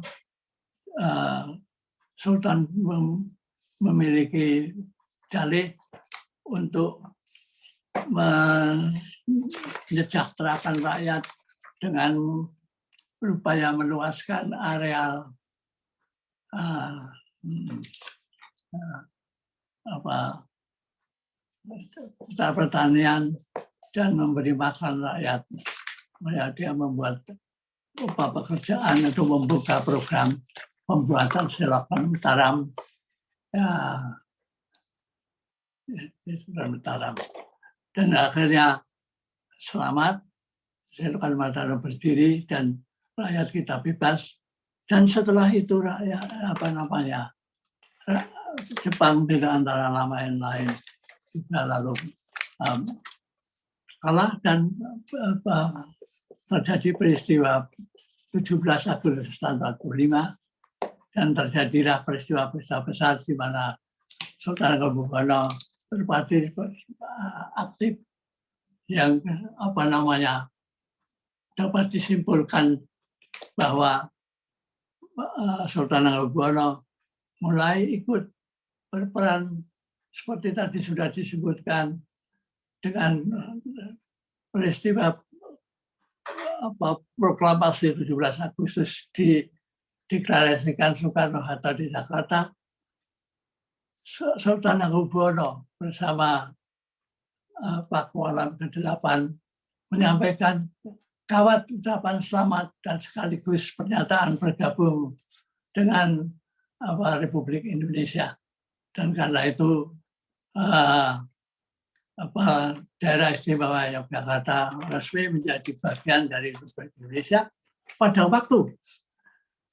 Sultan memiliki dalih untuk menyejahterakan rakyat dengan berupaya meluaskan areal pertanian dan memberi makan rakyat. Dia membuat pekerjaan untuk membuka program pembuatan selokan Mataram. Dan akhirnya selamat, selokan Mataram berdiri dan rakyat kita bebas. Dan setelah itu Jepang dengan antara lain juga lalu kalah dan terjadi peristiwa 17 Agustus 1945 dan terjadilah peristiwa besar di mana Sultan Hamengkubuwono berpartisipasi aktif yang dapat disimpulkan bahwa Sultan Hamengkubuwono mulai ikut berperan seperti tadi sudah disebutkan dengan peristiwa proklamasi 17 Agustus dideklarasikan Soekarno-Hatta di Jakarta. Sultan Hamengkubuwono bersama Pakualam ke-8 menyampaikan kawat ucapan selamat dan sekaligus pernyataan bergabung dengan Republik Indonesia. Dan karena itu daerah istimewa Yogyakarta resmi menjadi bagian dari Republik Indonesia pada waktu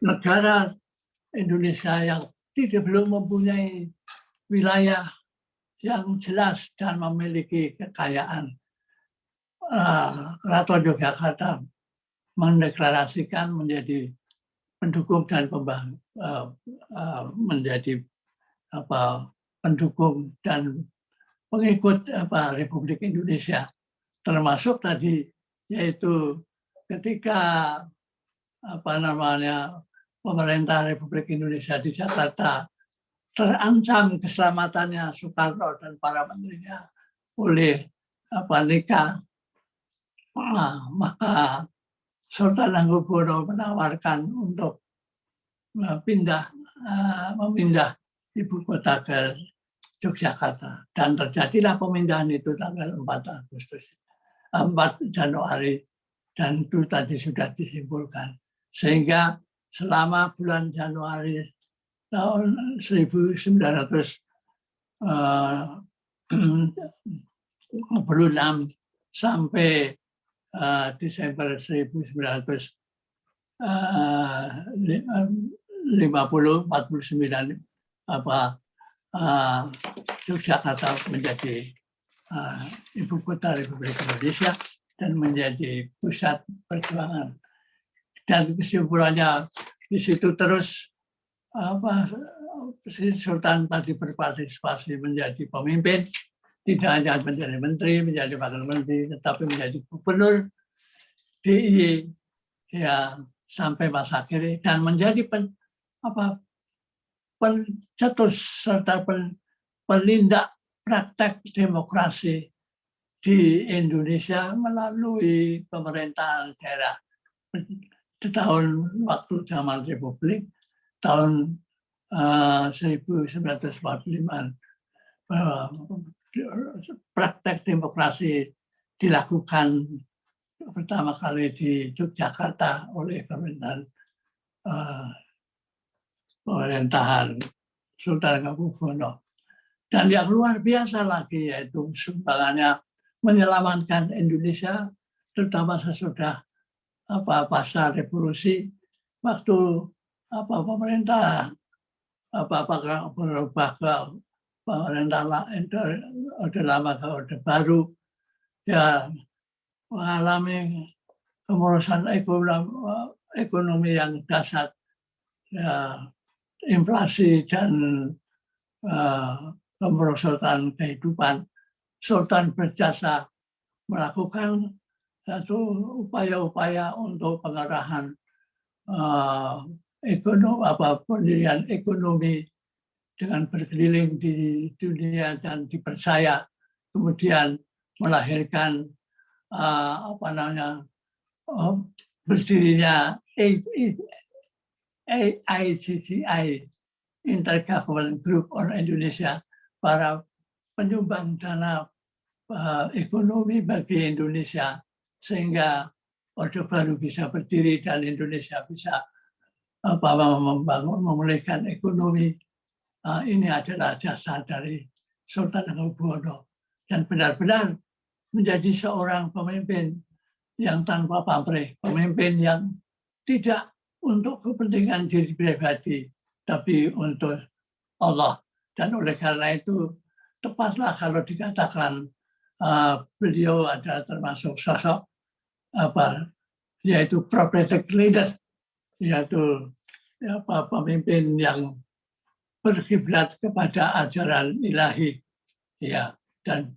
negara Indonesia yang belum mempunyai wilayah yang jelas dan memiliki kekayaan. Keraton Yogyakarta mendeklarasikan menjadi pendukung dan menjadi pendukung dan pengikut Republik Indonesia, termasuk tadi yaitu ketika pemerintah Republik Indonesia di Jakarta terancam keselamatannya Soekarno dan para menterinya oleh nikah, maka Sultan Hamengkubuwono menawarkan untuk memindah ibu kota ke Yogyakarta, dan terjadilah pemindahan itu tanggal 4 Januari dan itu tadi sudah disimpulkan, sehingga selama bulan Januari tahun 1946 sampai Desember 1949 Yogyakarta menjadi ibu kota Republik Indonesia dan menjadi pusat perjuangan. Dan kesimpulannya di situ terus Sultan tadi berpartisipasi menjadi pemimpin, tidak hanya menjadi menteri, menjadi wakil menteri, tetapi menjadi gubernur DIY sampai masa akhir dan menjadi pencetus serta penindak praktek demokrasi di Indonesia melalui pemerintahan daerah di tahun waktu zaman Republik tahun 1945. Praktek demokrasi dilakukan pertama kali di Yogyakarta oleh pemerintahan Sultan Hamengkubuwono. Dan yang luar biasa lagi yaitu sumbangannya menyelamatkan Indonesia, terutama sesudah pasca revolusi, waktu pemerintah berubah ke pemerintah Orde Lama ke Orde Baru ya mengalami kemerosotan ekonomi yang dahsyat, ya, inflasi dan kemerosotan kehidupan. Sultan berjasa melakukan satu upaya-upaya untuk pengarahan pendirian ekonomi dengan berkeliling di dunia dan dipercaya, kemudian melahirkan berdirinya IGGI, Intergovernmental Group on Indonesia, para penyumbang dana ekonomi bagi Indonesia, sehingga Orde Baru bisa berdiri dan Indonesia bisa memulihkan ekonomi. Ini adalah jasa dari Sultan Hamengkubuwono dan benar-benar menjadi seorang pemimpin yang tanpa pamrih, pemimpin yang tidak untuk kepentingan diri pribadi, tapi untuk Allah. Dan oleh karena itu tepatlah kalau dikatakan beliau ada termasuk sosok yaitu prophetic leader, yaitu pemimpin yang berkiblat kepada ajaran ilahi, ya, dan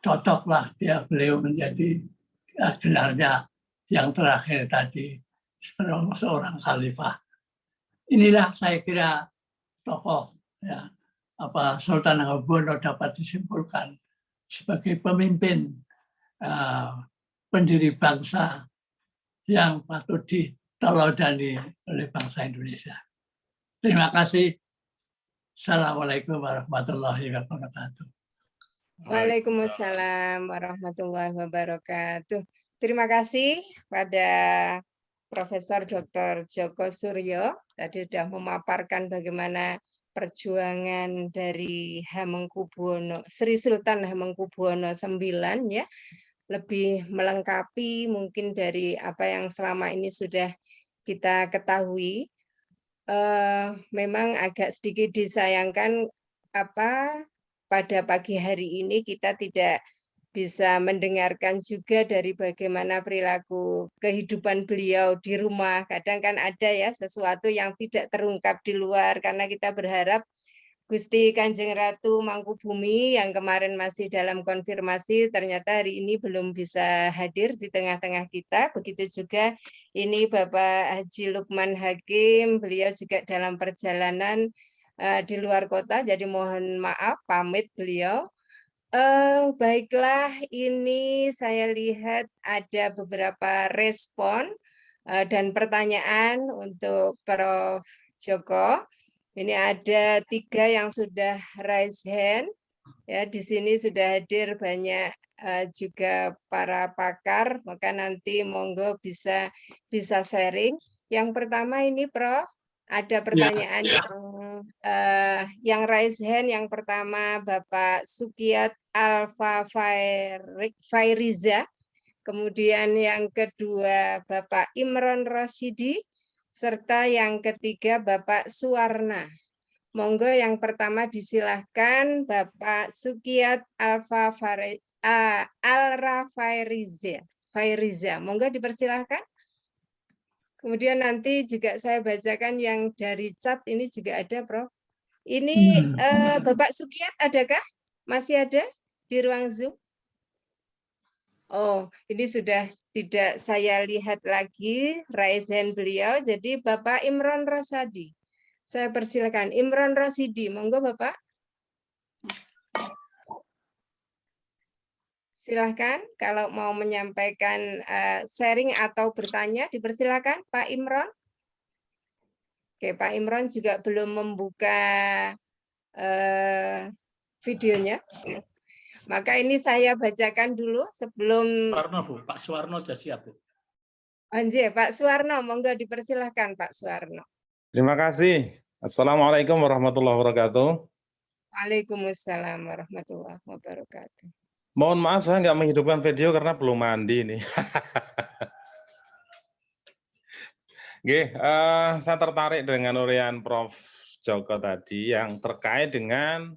cocoklah beliau menjadi gelarnya yang terakhir tadi seorang khalifah. Inilah saya kira tokoh, ya, Sultan Hamengkubuwono dapat disimpulkan sebagai pemimpin pendiri bangsa yang patut diteladani oleh bangsa Indonesia. Terima kasih. Assalamualaikum warahmatullahi wabarakatuh. Waalaikumsalam warahmatullahi wabarakatuh. Terima kasih pada Profesor Dr. Djoko Suryo. Tadi sudah memaparkan bagaimana perjuangan dari Hamengkubuwono, Sri Sultan Hamengkubuwono IX, ya, lebih melengkapi mungkin dari apa yang selama ini sudah kita ketahui. Memang agak sedikit disayangkan pada pagi hari ini kita tidak bisa mendengarkan juga dari bagaimana perilaku kehidupan beliau di rumah. Kadang kan ada ya sesuatu yang tidak terungkap di luar, karena kita berharap Gusti Kanjeng Ratu Mangkubumi yang kemarin masih dalam konfirmasi ternyata hari ini belum bisa hadir di tengah-tengah kita. Begitu juga ini Bapak Haji Lukman Hakim, beliau juga dalam perjalanan di luar kota, jadi mohon maaf pamit beliau. Baiklah, ini saya lihat ada beberapa respon dan pertanyaan untuk Prof. Djoko. Ini ada 3 yang sudah raise hand. Ya, di sini sudah hadir banyak juga para pakar, maka nanti monggo bisa sharing. Yang pertama ini Prof, ada pertanyaan yang raise hand. Yang pertama Bapak Sukiyat Alfa Fairiza, kemudian yang kedua Bapak Imron Rosyidi, serta yang ketiga Bapak Suwarna. Monggo yang pertama disilahkan Bapak Sukiyat Alfa Fairiza. Monggo dipersilahkan. Kemudian nanti juga saya bacakan yang dari chat ini juga ada, Prof. Ini Bapak Sukiyat adakah? Masih ada di ruang Zoom? Oh, ini sudah tidak saya lihat lagi raise hand beliau. Jadi Bapak Imron Rosadi. Saya persilakan. Imron Rosidi, monggo Bapak. Silahkan kalau mau menyampaikan sharing atau bertanya, dipersilakan Pak Imron. Oke, Pak Imron juga belum membuka videonya. Maka ini saya bacakan dulu sebelum... Pak Suwarno sudah siap, Bu. Anjir, Pak Suwarno, monggo dipersilahkan Pak Suwarno. Terima kasih. Assalamualaikum warahmatullahi wabarakatuh. Waalaikumsalam warahmatullahi wabarakatuh. Mohon maaf saya nggak menghidupkan video karena belum mandi nih. Saya tertarik dengan uraian Prof. Djoko tadi yang terkait dengan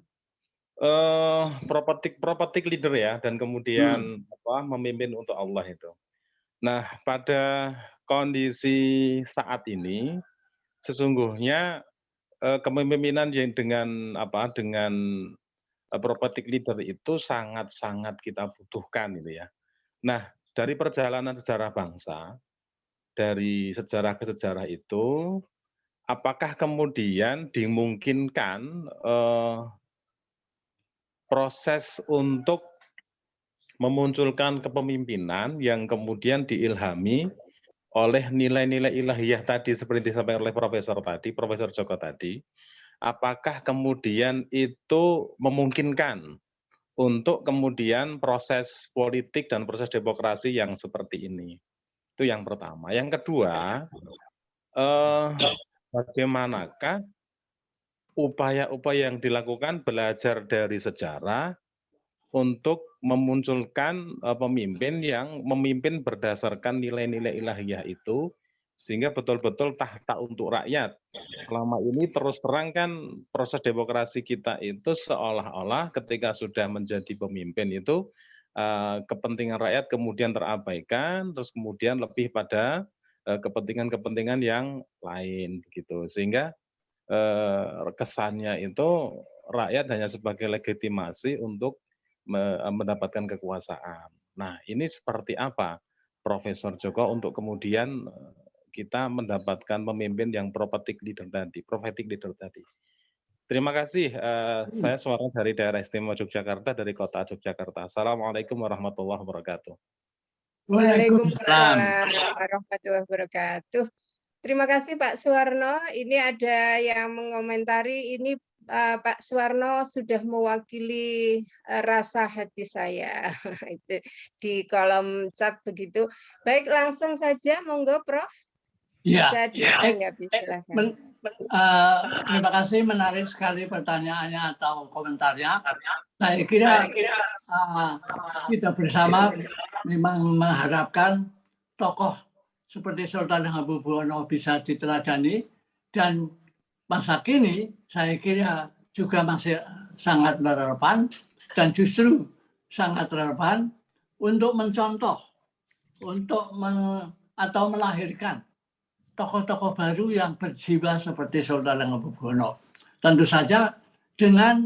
prophetic leader ya, dan kemudian memimpin untuk Allah itu. Nah, pada kondisi saat ini sesungguhnya kepemimpinan yang dengan prophetic leader itu sangat-sangat kita butuhkan gitu ya. Nah, dari perjalanan sejarah bangsa, dari sejarah ke sejarah itu, apakah kemudian dimungkinkan proses untuk memunculkan kepemimpinan yang kemudian diilhami oleh nilai-nilai ilahiyah tadi seperti disampaikan oleh Profesor Joko tadi, apakah kemudian itu memungkinkan untuk kemudian proses politik dan proses demokrasi yang seperti ini? Itu yang pertama. Yang kedua, bagaimanakah upaya-upaya yang dilakukan belajar dari sejarah untuk memunculkan pemimpin yang memimpin berdasarkan nilai-nilai ilahiyah itu, sehingga betul-betul tahta untuk rakyat. Selama ini terus terang kan proses demokrasi kita itu seolah-olah ketika sudah menjadi pemimpin itu kepentingan rakyat kemudian terabaikan, terus kemudian lebih pada kepentingan-kepentingan yang lain begitu, sehingga kesannya itu rakyat hanya sebagai legitimasi untuk mendapatkan kekuasaan. Nah, ini seperti apa, Profesor Joko, untuk kemudian kita mendapatkan pemimpin yang prophetic leader tadi. Terima kasih. Saya suara dari daerah istimewa Yogyakarta, dari kota Yogyakarta. Assalamualaikum warahmatullahi wabarakatuh. Waalaikumsalam warahmatullahi wabarakatuh. Terima kasih Pak Suwarno. Ini ada yang mengomentari, ini Pak Suwarno sudah mewakili rasa hati saya. Itu di kolom chat begitu. Baik, langsung saja, monggo Prof. Bisa ditanggapi, silakan. Terima kasih, menarik sekali pertanyaannya atau komentarnya. Saya kira kita bersama memang mengharapkan tokoh seperti Sultan Hamengkubuwono bisa diteladani, dan masa kini saya kira juga masih sangat relevan dan justru sangat relevan untuk mencontoh, untuk atau melahirkan tokoh-tokoh baru yang berjiwa seperti Sultan Hamengkubuwono. Tentu saja dengan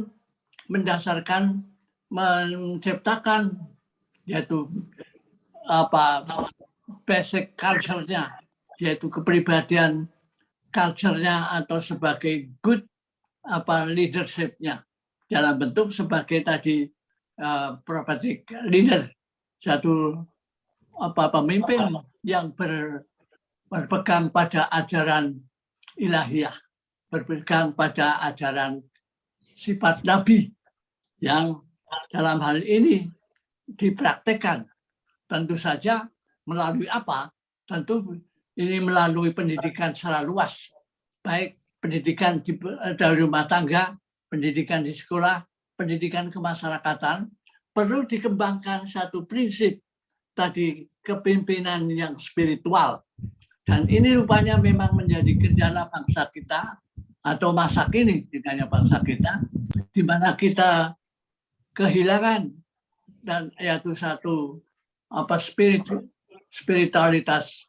mendasarkan, menciptakan yaitu basic culture-nya, yaitu kepribadian culture-nya atau sebagai good leadership-nya dalam bentuk sebagai tadi prophetic leader, satu pemimpin yang berpegang pada ajaran ilahiyah, berpegang pada ajaran sifat nabi yang dalam hal ini dipraktekkan. Tentu saja melalui apa? Tentu ini melalui pendidikan secara luas, baik pendidikan dari rumah tangga, pendidikan di sekolah, pendidikan kemasyarakatan. Perlu dikembangkan satu prinsip tadi, kepemimpinan yang spiritual. Dan ini rupanya memang menjadi kendala bangsa kita atau masa kini, tidak hanya bangsa kita, di mana kita kehilangan dan yaitu satu spiritualitas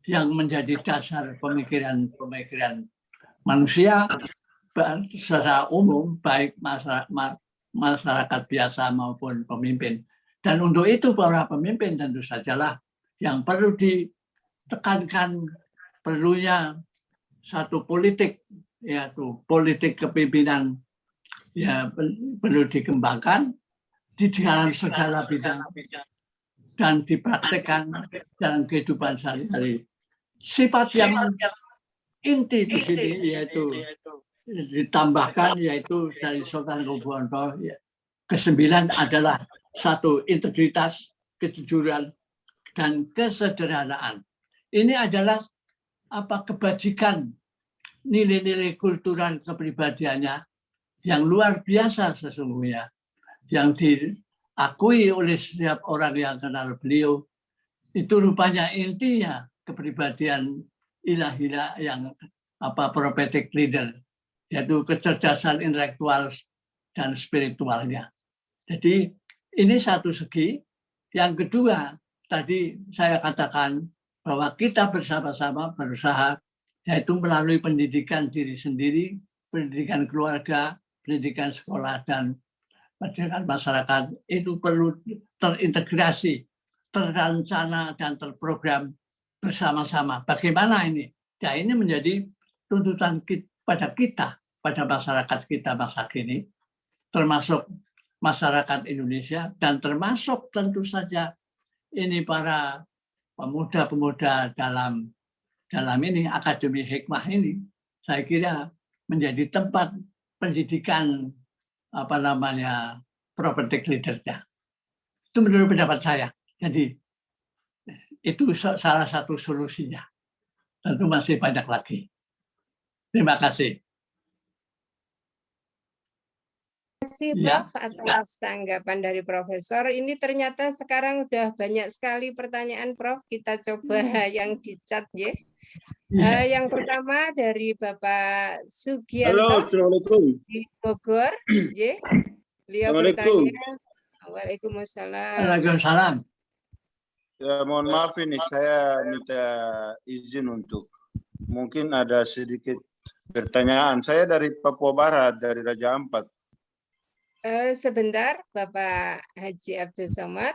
yang menjadi dasar pemikiran manusia secara umum, baik masyarakat biasa maupun pemimpin. Dan untuk itu para pemimpin tentu sajalah yang perlu ditekankan perlunya satu politik, yaitu politik kepemimpinan ya perlu dikembangkan di dalam segala bidang dan dipraktekkan dalam kehidupan sehari-hari. Sifat yang inti di sini yaitu ditambahkan, yaitu dari Sultan Hamengkubuwono, ke-9 adalah satu, integritas, kejujuran, dan kesederhanaan. Ini adalah kebajikan, nilai-nilai kultural kepribadiannya yang luar biasa sesungguhnya, yang diakui oleh setiap orang yang kenal beliau. Itu rupanya intinya kepribadian ilahiyah yang prophetic leader, yaitu kecerdasan intelektual dan spiritualnya. Jadi ini satu segi. Yang kedua, tadi saya katakan bahwa kita bersama-sama berusaha, yaitu melalui pendidikan diri sendiri, pendidikan keluarga, pendidikan sekolah, dan pendidikan masyarakat, itu perlu terintegrasi, terencana, dan terprogram bersama-sama. Bagaimana ini? Ya, ini menjadi tuntutan pada kita, pada masyarakat kita masa kini, termasuk masyarakat Indonesia, dan termasuk tentu saja ini para pemuda-pemuda dalam ini, Akademi Hikmah ini, saya kira menjadi tempat pendidikan prophetic leader-nya. Itu menurut pendapat saya. Jadi itu salah satu solusinya. Tentu masih banyak lagi. Terima kasih. Terima kasih Prof atas tanggapan dari Profesor. Ini ternyata sekarang udah banyak sekali pertanyaan Prof. Kita coba yang di chat ya. Yang pertama dari Bapak Sugianto. Halo, Assalamualaikum. Di Bogor. Ya. Beliau bertanya. Waalaikumsalam. Waalaikumsalam. Ya, mohon maaf ini saya minta izin untuk mungkin ada sedikit pertanyaan. Saya dari Papua Barat, dari Raja Ampat. Sebentar, Bapak Haji Abdul Somad.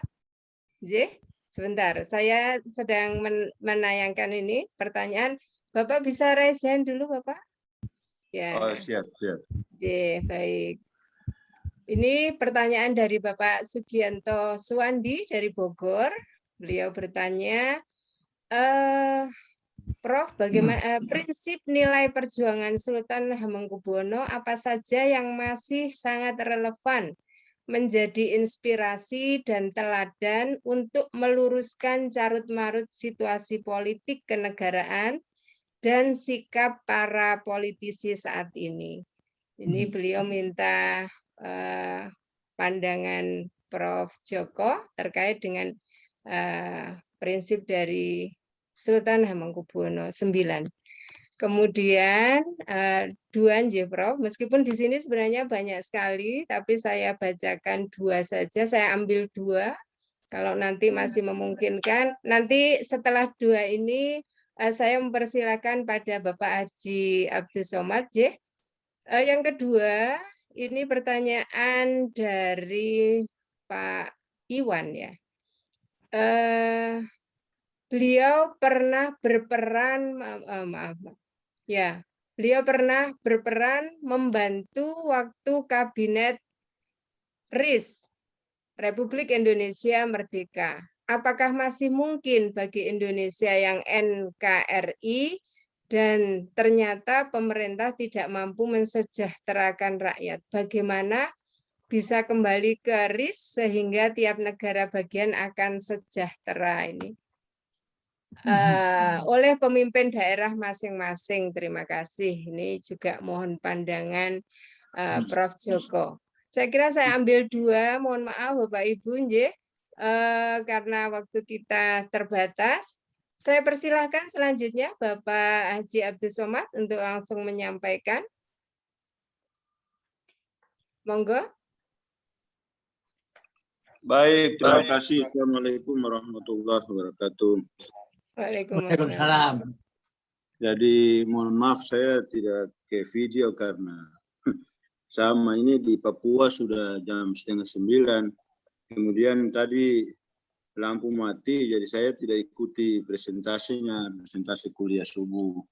Sebentar, saya sedang menayangkan ini pertanyaan. Bapak bisa raise hand dulu, Bapak? Ya. Oh, siap. Baik. Ini pertanyaan dari Bapak Sugianto Suwandi dari Bogor. Beliau bertanya, Prof, bagaimana prinsip nilai perjuangan Sultan Hamengkubuwono apa saja yang masih sangat relevan menjadi inspirasi dan teladan untuk meluruskan carut-marut situasi politik kenegaraan dan sikap para politisi saat ini? Ini beliau minta pandangan Prof. Joko terkait dengan prinsip dari Sultan Hamengkubuwono IX. Kemudian dua, Prof. Meskipun di sini sebenarnya banyak sekali, tapi saya bacakan dua saja. Saya ambil dua. Kalau nanti masih memungkinkan, nanti setelah dua ini saya mempersilakan pada Bapak Haji Abdul Somad. Yang kedua, ini pertanyaan dari Pak Iwan ya. Beliau pernah berperan, beliau pernah berperan membantu waktu kabinet RIS, Republik Indonesia Merdeka. Apakah masih mungkin bagi Indonesia yang NKRI dan ternyata pemerintah tidak mampu mensejahterakan rakyat? Bagaimana bisa kembali ke RIS sehingga tiap negara bagian akan sejahtera ini? Oleh pemimpin daerah masing-masing. Terima kasih. Ini juga mohon pandangan Prof. Joko. Saya kira saya ambil dua. Mohon maaf Bapak Ibu, karena waktu kita terbatas. Saya persilahkan selanjutnya Bapak Haji Abdul Somad untuk langsung menyampaikan. Monggo. Baik, terima kasih. Assalamualaikum warahmatullahi wabarakatuh. Waalaikumsalam. Jadi mohon maaf saya tidak ke video karena sama ini di Papua sudah jam 8:30. Kemudian tadi lampu mati, jadi saya tidak ikuti presentasi kuliah subuh.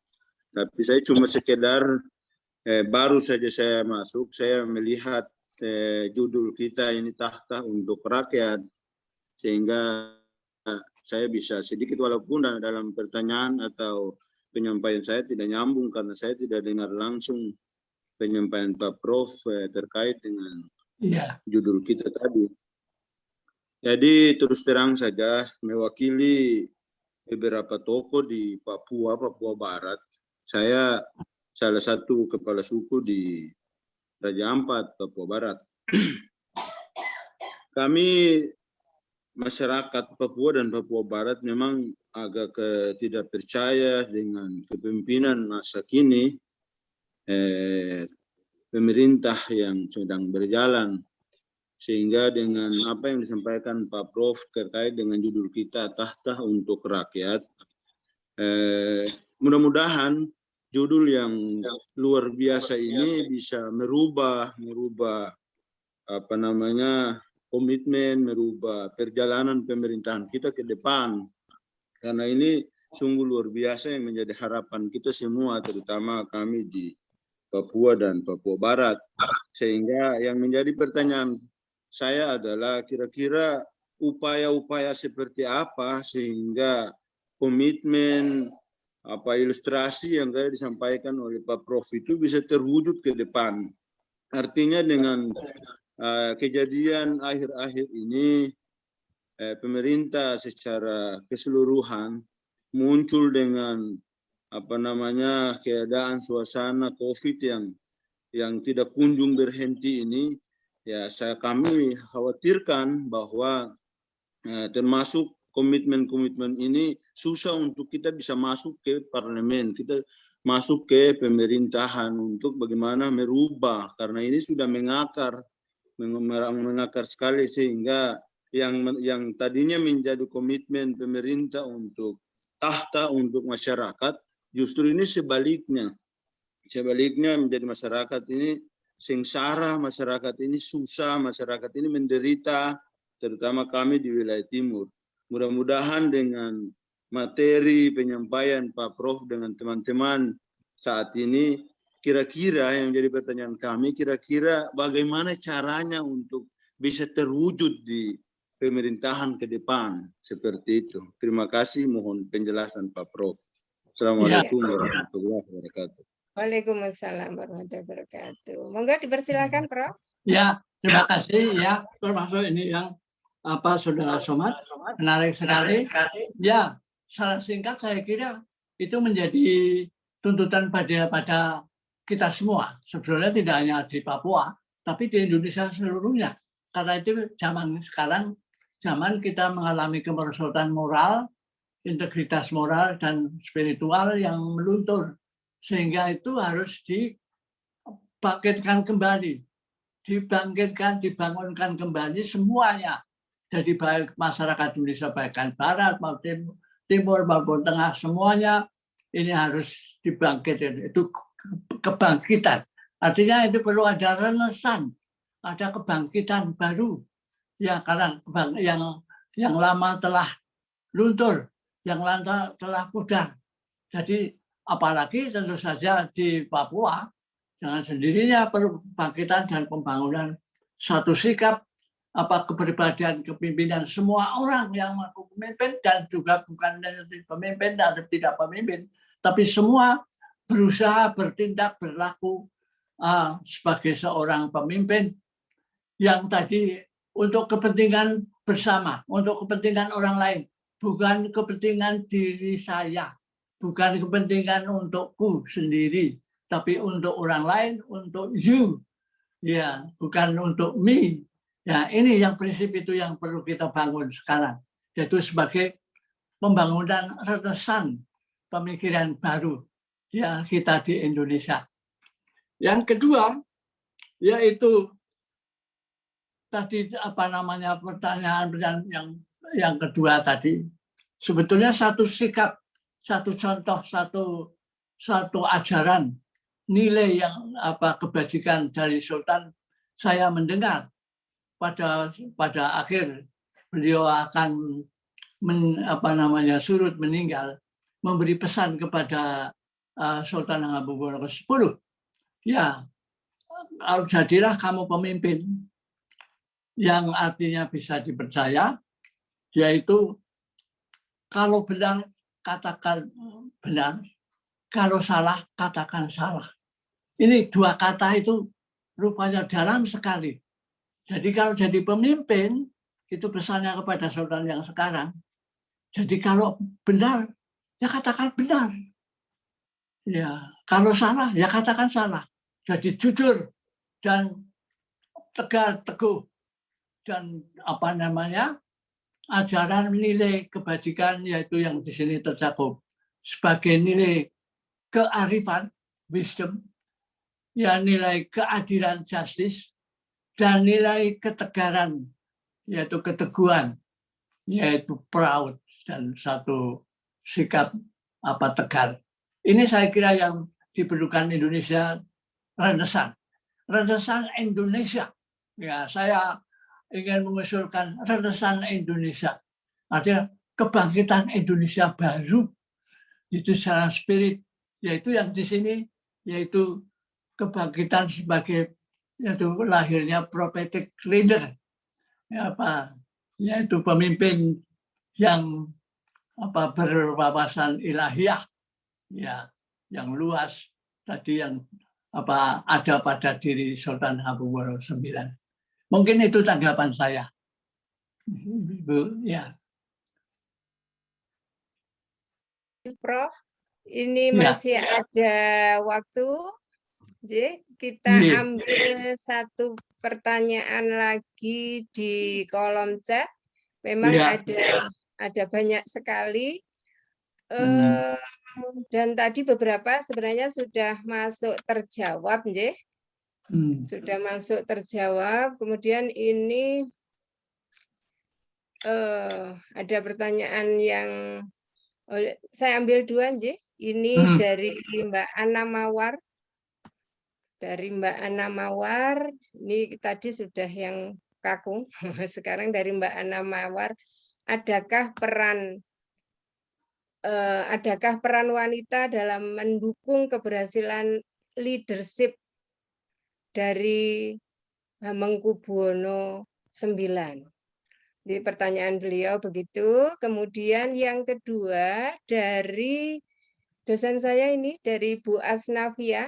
Tapi saya cuma sekedar baru saja saya masuk, saya melihat judul kita ini tahta untuk rakyat, sehingga saya bisa sedikit walaupun dalam pertanyaan atau penyampaian saya tidak nyambung karena saya tidak dengar langsung penyampaian Pak Prof terkait dengan judul kita tadi. Jadi terus terang saja mewakili beberapa tokoh di Papua Barat. Saya salah satu kepala suku di Raja Ampat, Papua Barat. Kami masyarakat Papua dan Papua Barat memang agak tidak percaya dengan kepemimpinan masa kini pemerintah yang sedang berjalan. Sehingga dengan apa yang disampaikan Pak Prof terkait dengan judul kita Tahta untuk Rakyat, mudah-mudahan judul yang luar biasa ini bisa merubah apa namanya komitmen, merubah perjalanan pemerintahan kita ke depan. Karena ini sungguh luar biasa yang menjadi harapan kita semua, terutama kami di Papua dan Papua Barat. Sehingga yang menjadi pertanyaan saya adalah kira-kira upaya-upaya seperti apa sehingga komitmen ilustrasi yang tadi disampaikan oleh Pak Prof itu bisa terwujud ke depan. Artinya dengan kejadian akhir-akhir ini pemerintah secara keseluruhan muncul dengan keadaan suasana COVID yang tidak kunjung berhenti ini. Ya, kami khawatirkan bahwa termasuk komitmen-komitmen ini susah untuk kita bisa masuk ke parlemen, kita masuk ke pemerintahan untuk bagaimana merubah, karena ini sudah mengakar sekali, sehingga yang tadinya menjadi komitmen pemerintah untuk tahta untuk masyarakat, justru ini sebaliknya menjadi masyarakat ini sengsara, masyarakat ini susah, masyarakat ini menderita, terutama kami di wilayah timur. Mudah-mudahan dengan materi penyampaian Pak Prof dengan teman-teman saat ini, kira-kira yang menjadi pertanyaan kami, kira-kira bagaimana caranya untuk bisa terwujud di pemerintahan ke depan seperti itu. Terima kasih, mohon penjelasan Pak Prof. Assalamualaikum warahmatullahi wabarakatuh. Waalaikumsalam warahmatullahi wabarakatuh. Monggo dipersilakan, Prof. Ya, terima kasih ya, termasuk ini yang Saudara Somad, menarik sekali. Ya, secara singkat saya kira itu menjadi tuntutan pada kita semua. Sebetulnya tidak hanya di Papua, tapi di Indonesia seluruhnya. Karena itu zaman sekarang, zaman kita mengalami kemerosotan moral, integritas moral dan spiritual yang meluntur. Sehingga itu harus dibangkitkan kembali, dibangunkan kembali semuanya. Jadi baik masyarakat Indonesia, baik Barat maupun Timur maupun Tengah, semuanya ini harus dibangkitkan. Itu kebangkitan. Artinya itu perlu ada renaissance, ada kebangkitan baru. Ya, karena yang lama telah luntur, yang lama telah pudar. Jadi apalagi tentu saja di Papua dengan sendirinya perlu kebangkitan dan pembangunan suatu sikap kepribadian kepemimpinan semua orang yang mampu memimpin, dan juga bukan hanya pemimpin dan tidak pemimpin, tapi semua berusaha bertindak berlaku sebagai seorang pemimpin yang tadi untuk kepentingan bersama, untuk kepentingan orang lain, bukan kepentingan diri saya. Bukan kepentingan untukku sendiri, tapi untuk orang lain, untuk you, ya, bukan untuk me. Ya, ini yang prinsip itu yang perlu kita bangun sekarang, yaitu sebagai pembangunan renaissance, pemikiran baru ya kita di Indonesia. Yang kedua, yaitu tadi pertanyaan yang kedua tadi, sebetulnya satu sikap, satu contoh, satu ajaran, nilai yang kebajikan dari Sultan. Saya mendengar pada akhir beliau akan surut meninggal, memberi pesan kepada Sultan Hamengkubuwono ke-10. Ya, jadilah kamu pemimpin yang artinya bisa dipercaya, yaitu kalau benar katakan benar, kalau salah katakan salah. Ini dua kata itu rupanya dalam sekali. Jadi kalau jadi pemimpin, itu pesannya kepada Sultan yang sekarang. Jadi kalau benar, ya katakan benar. Ya, kalau salah, ya katakan salah. Jadi jujur dan teguh dan ajaran nilai kebajikan, yaitu yang di sini tercakup sebagai nilai kearifan, wisdom, ya nilai keadilan justice dan nilai ketegaran yaitu keteguhan, yaitu proud dan satu sikap tegar. Ini saya kira yang diperlukan Indonesia renaissance. Renaissance Indonesia. Ya, saya ingin mengusulkan renaissance Indonesia. Artinya kebangkitan Indonesia baru itu secara spirit, yaitu yang di sini yaitu kebangkitan sebagai yaitu lahirnya prophetic leader, yaitu pemimpin yang berwawasan ilahiyah, ya, yang luas tadi yang ada pada diri Sultan Hamengkubuwono IX. Mungkin itu tanggapan saya, Ibu. Ya. Prof, ini Ya. masih ada waktu. Jadi kita ambil satu pertanyaan lagi di kolom chat. Memang ada banyak sekali. Dan tadi beberapa sebenarnya sudah masuk terjawab, nggih. Sudah masuk terjawab. Kemudian ini ada pertanyaan yang saya ambil dua, nggih. Ini dari Mbak Ana Mawar. Dari Mbak Ana Mawar, ini tadi sudah yang kakung. Sekarang dari Mbak Ana Mawar, adakah peran wanita dalam mendukung keberhasilan leadership dari Hamengkubuwono IX? Di pertanyaan beliau begitu. Kemudian yang kedua dari dosen saya ini, dari Bu Asnafiah,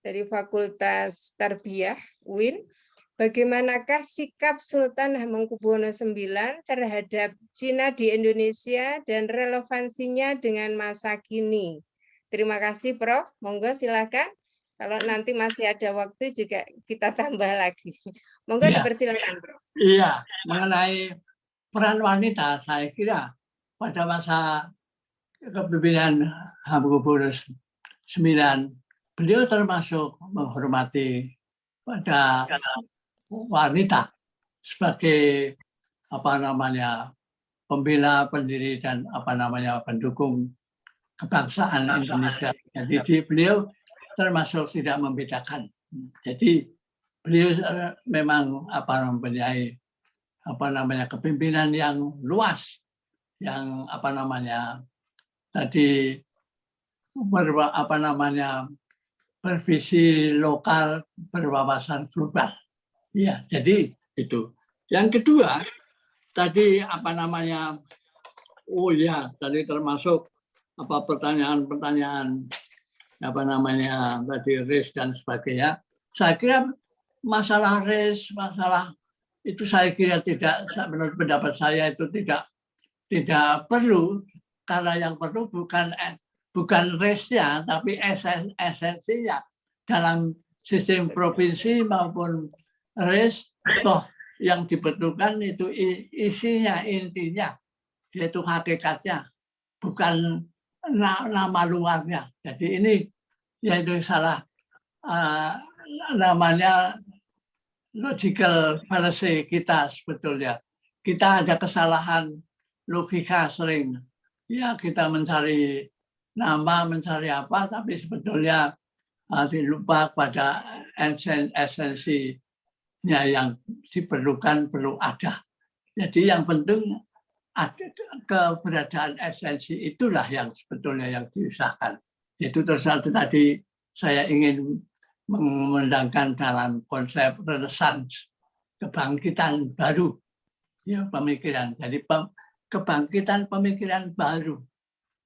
dari Fakultas Tarbiyah UIN. Bagaimanakah sikap Sultan Hamengkubuwono IX terhadap Cina di Indonesia dan relevansinya dengan masa kini? Terima kasih, Prof. Monggo silakan. Kalau nanti masih ada waktu juga kita tambah lagi. Monggo dipersilakan, Prof. Iya, mengenai peran wanita, saya kira pada masa kepemimpinan Hamengkubuwono IX, beliau termasuk menghormati pada wanita sebagai pembela, pendiri dan pendukung kebangsaan Indonesia. Jadi beliau termasuk tidak membedakan. Jadi beliau memang mempunyai kepemimpinan yang luas, yang tadi bervisi lokal, berwawasan global. Ya, jadi itu. Yang kedua, tadi tadi termasuk pertanyaan-pertanyaan tadi race dan sebagainya. Saya kira masalah race, masalah itu saya kira tidak, menurut pendapat saya itu tidak perlu, karena yang perlu bukan race-nya, tapi esensinya dalam sistem provinsi maupun race, toh yang dibutuhkan itu isinya, intinya, yaitu hakikatnya, bukan nama luarnya. Jadi ini yaitu salah namanya logical fallacy kita sebetulnya. Kita ada kesalahan logika sering. Ya, kita mencari nama, mencari apa, tapi sebetulnya lupa pada esensinya yang diperlukan perlu ada. Jadi yang penting keberadaan esensi itulah yang sebetulnya yang diusahakan. Itu terus tadi saya ingin mengundangkan dalam konsep renaissance, kebangkitan baru, ya, pemikiran. Jadi kebangkitan pemikiran baru.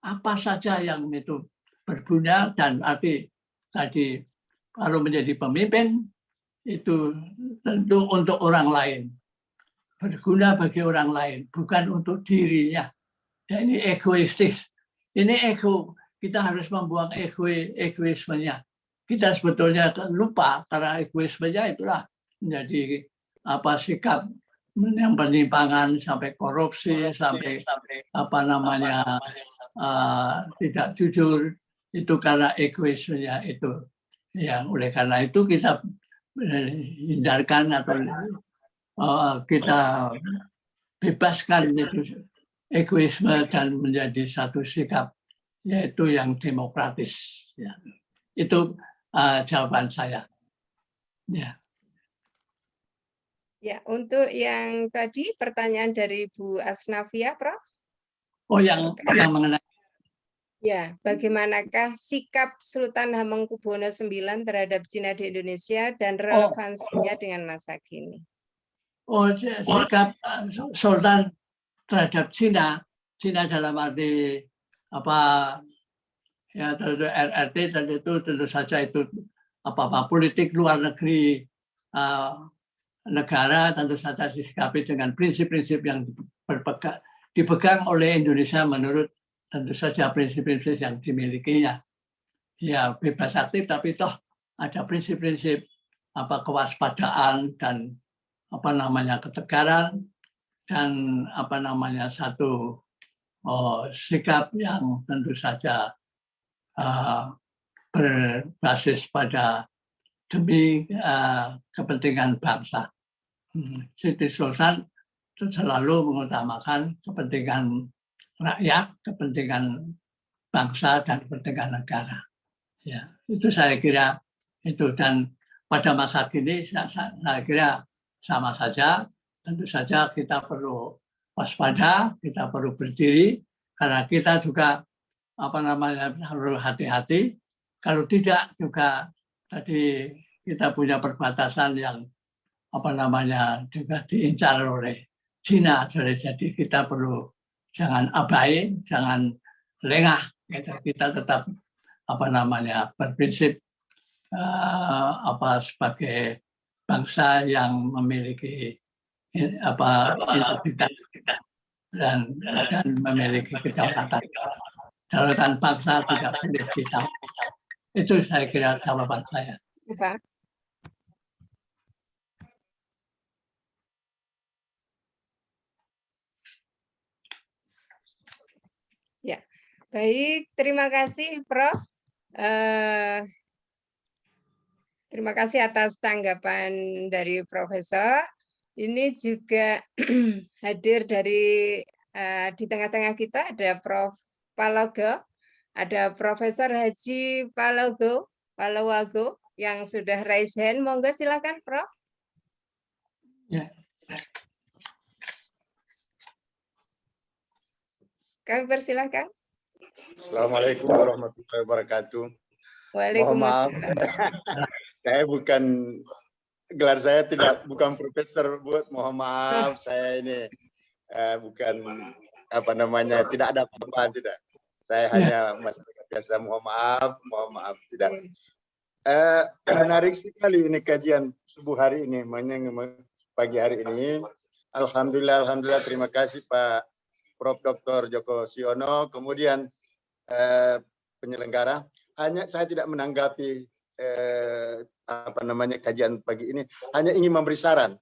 Apa saja yang itu berguna dan arti tadi kalau menjadi pemimpin itu tentu untuk orang lain, berguna bagi orang lain, bukan untuk dirinya. Dan ini egoistis. Ini ego. Kita harus membuang egoismenya. Kita sebetulnya lupa karena egoismenya itulah menjadi sikap yang penyimpangan sampai korupsi, sampai tidak jujur, itu karena egoismenya itu. Ya, oleh karena itu kita hindarkan atau kita bebaskan itu egoisme dan menjadi satu sikap yaitu yang demokratis. Ya. Itu jawaban saya. Ya. Ya, untuk yang tadi pertanyaan dari Bu Asnafia, Prof. Oh, yang mengenai ya, bagaimanakah sikap Sultan Hamengkubuwono IX terhadap Cina di Indonesia dan relevansinya dengan masa kini? Oh, sikap Sultan terhadap Cina dalam arti apa ya, RRT tentu saja itu apa politik luar negeri negara tentu saja disikapi dengan prinsip-prinsip yang dipegang oleh Indonesia menurut tentu saja prinsip-prinsip yang dimilikinya. Ya, bebas aktif tapi toh ada prinsip-prinsip kewaspadaan dan ketegaran dan satu sikap yang tentu saja berbasis pada demi kepentingan bangsa. Siti Sultan selalu mengutamakan kepentingan rakyat, kepentingan bangsa dan kepentingan negara. Ya, itu saya kira itu, dan pada masa kini saya kira sama saja. Tentu saja kita perlu waspada, kita perlu berdiri karena kita juga harus hati-hati. Kalau tidak juga tadi kita punya perbatasan yang juga diincar oleh Cina. Jadi kita perlu jangan abai, jangan lengah. Kita tetap berprinsip sebagai bangsa yang memiliki integritas dan memiliki kedaulatan. Kedaulatan bangsa tidak boleh ditawar. Itu saya kira jawaban saya. Ya, baik. Terima kasih, Prof. Terima kasih atas tanggapan dari Profesor. Ini juga hadir dari di tengah-tengah kita ada Prof. Palogo, ada Profesor Haji Palowago yang sudah raise hand. Monggo silakan, Prof. Ya. Kami persilakan. Assalamualaikum warahmatullahi wabarakatuh. Mohon maaf, saya bukan, gelar saya bukan profesor, mohon maaf, saya ini bukan tidak ada apa-apa, tidak. Saya hanya masyarakat biasa, mohon maaf, tidak. Menarik sekali ini kajian subuh hari ini, pagi hari ini. Alhamdulillah, terima kasih Pak Prof. Dr. Joko Siono, kemudian penyelenggara. Hanya saya tidak menanggapi kajian pagi ini, hanya ingin memberi saran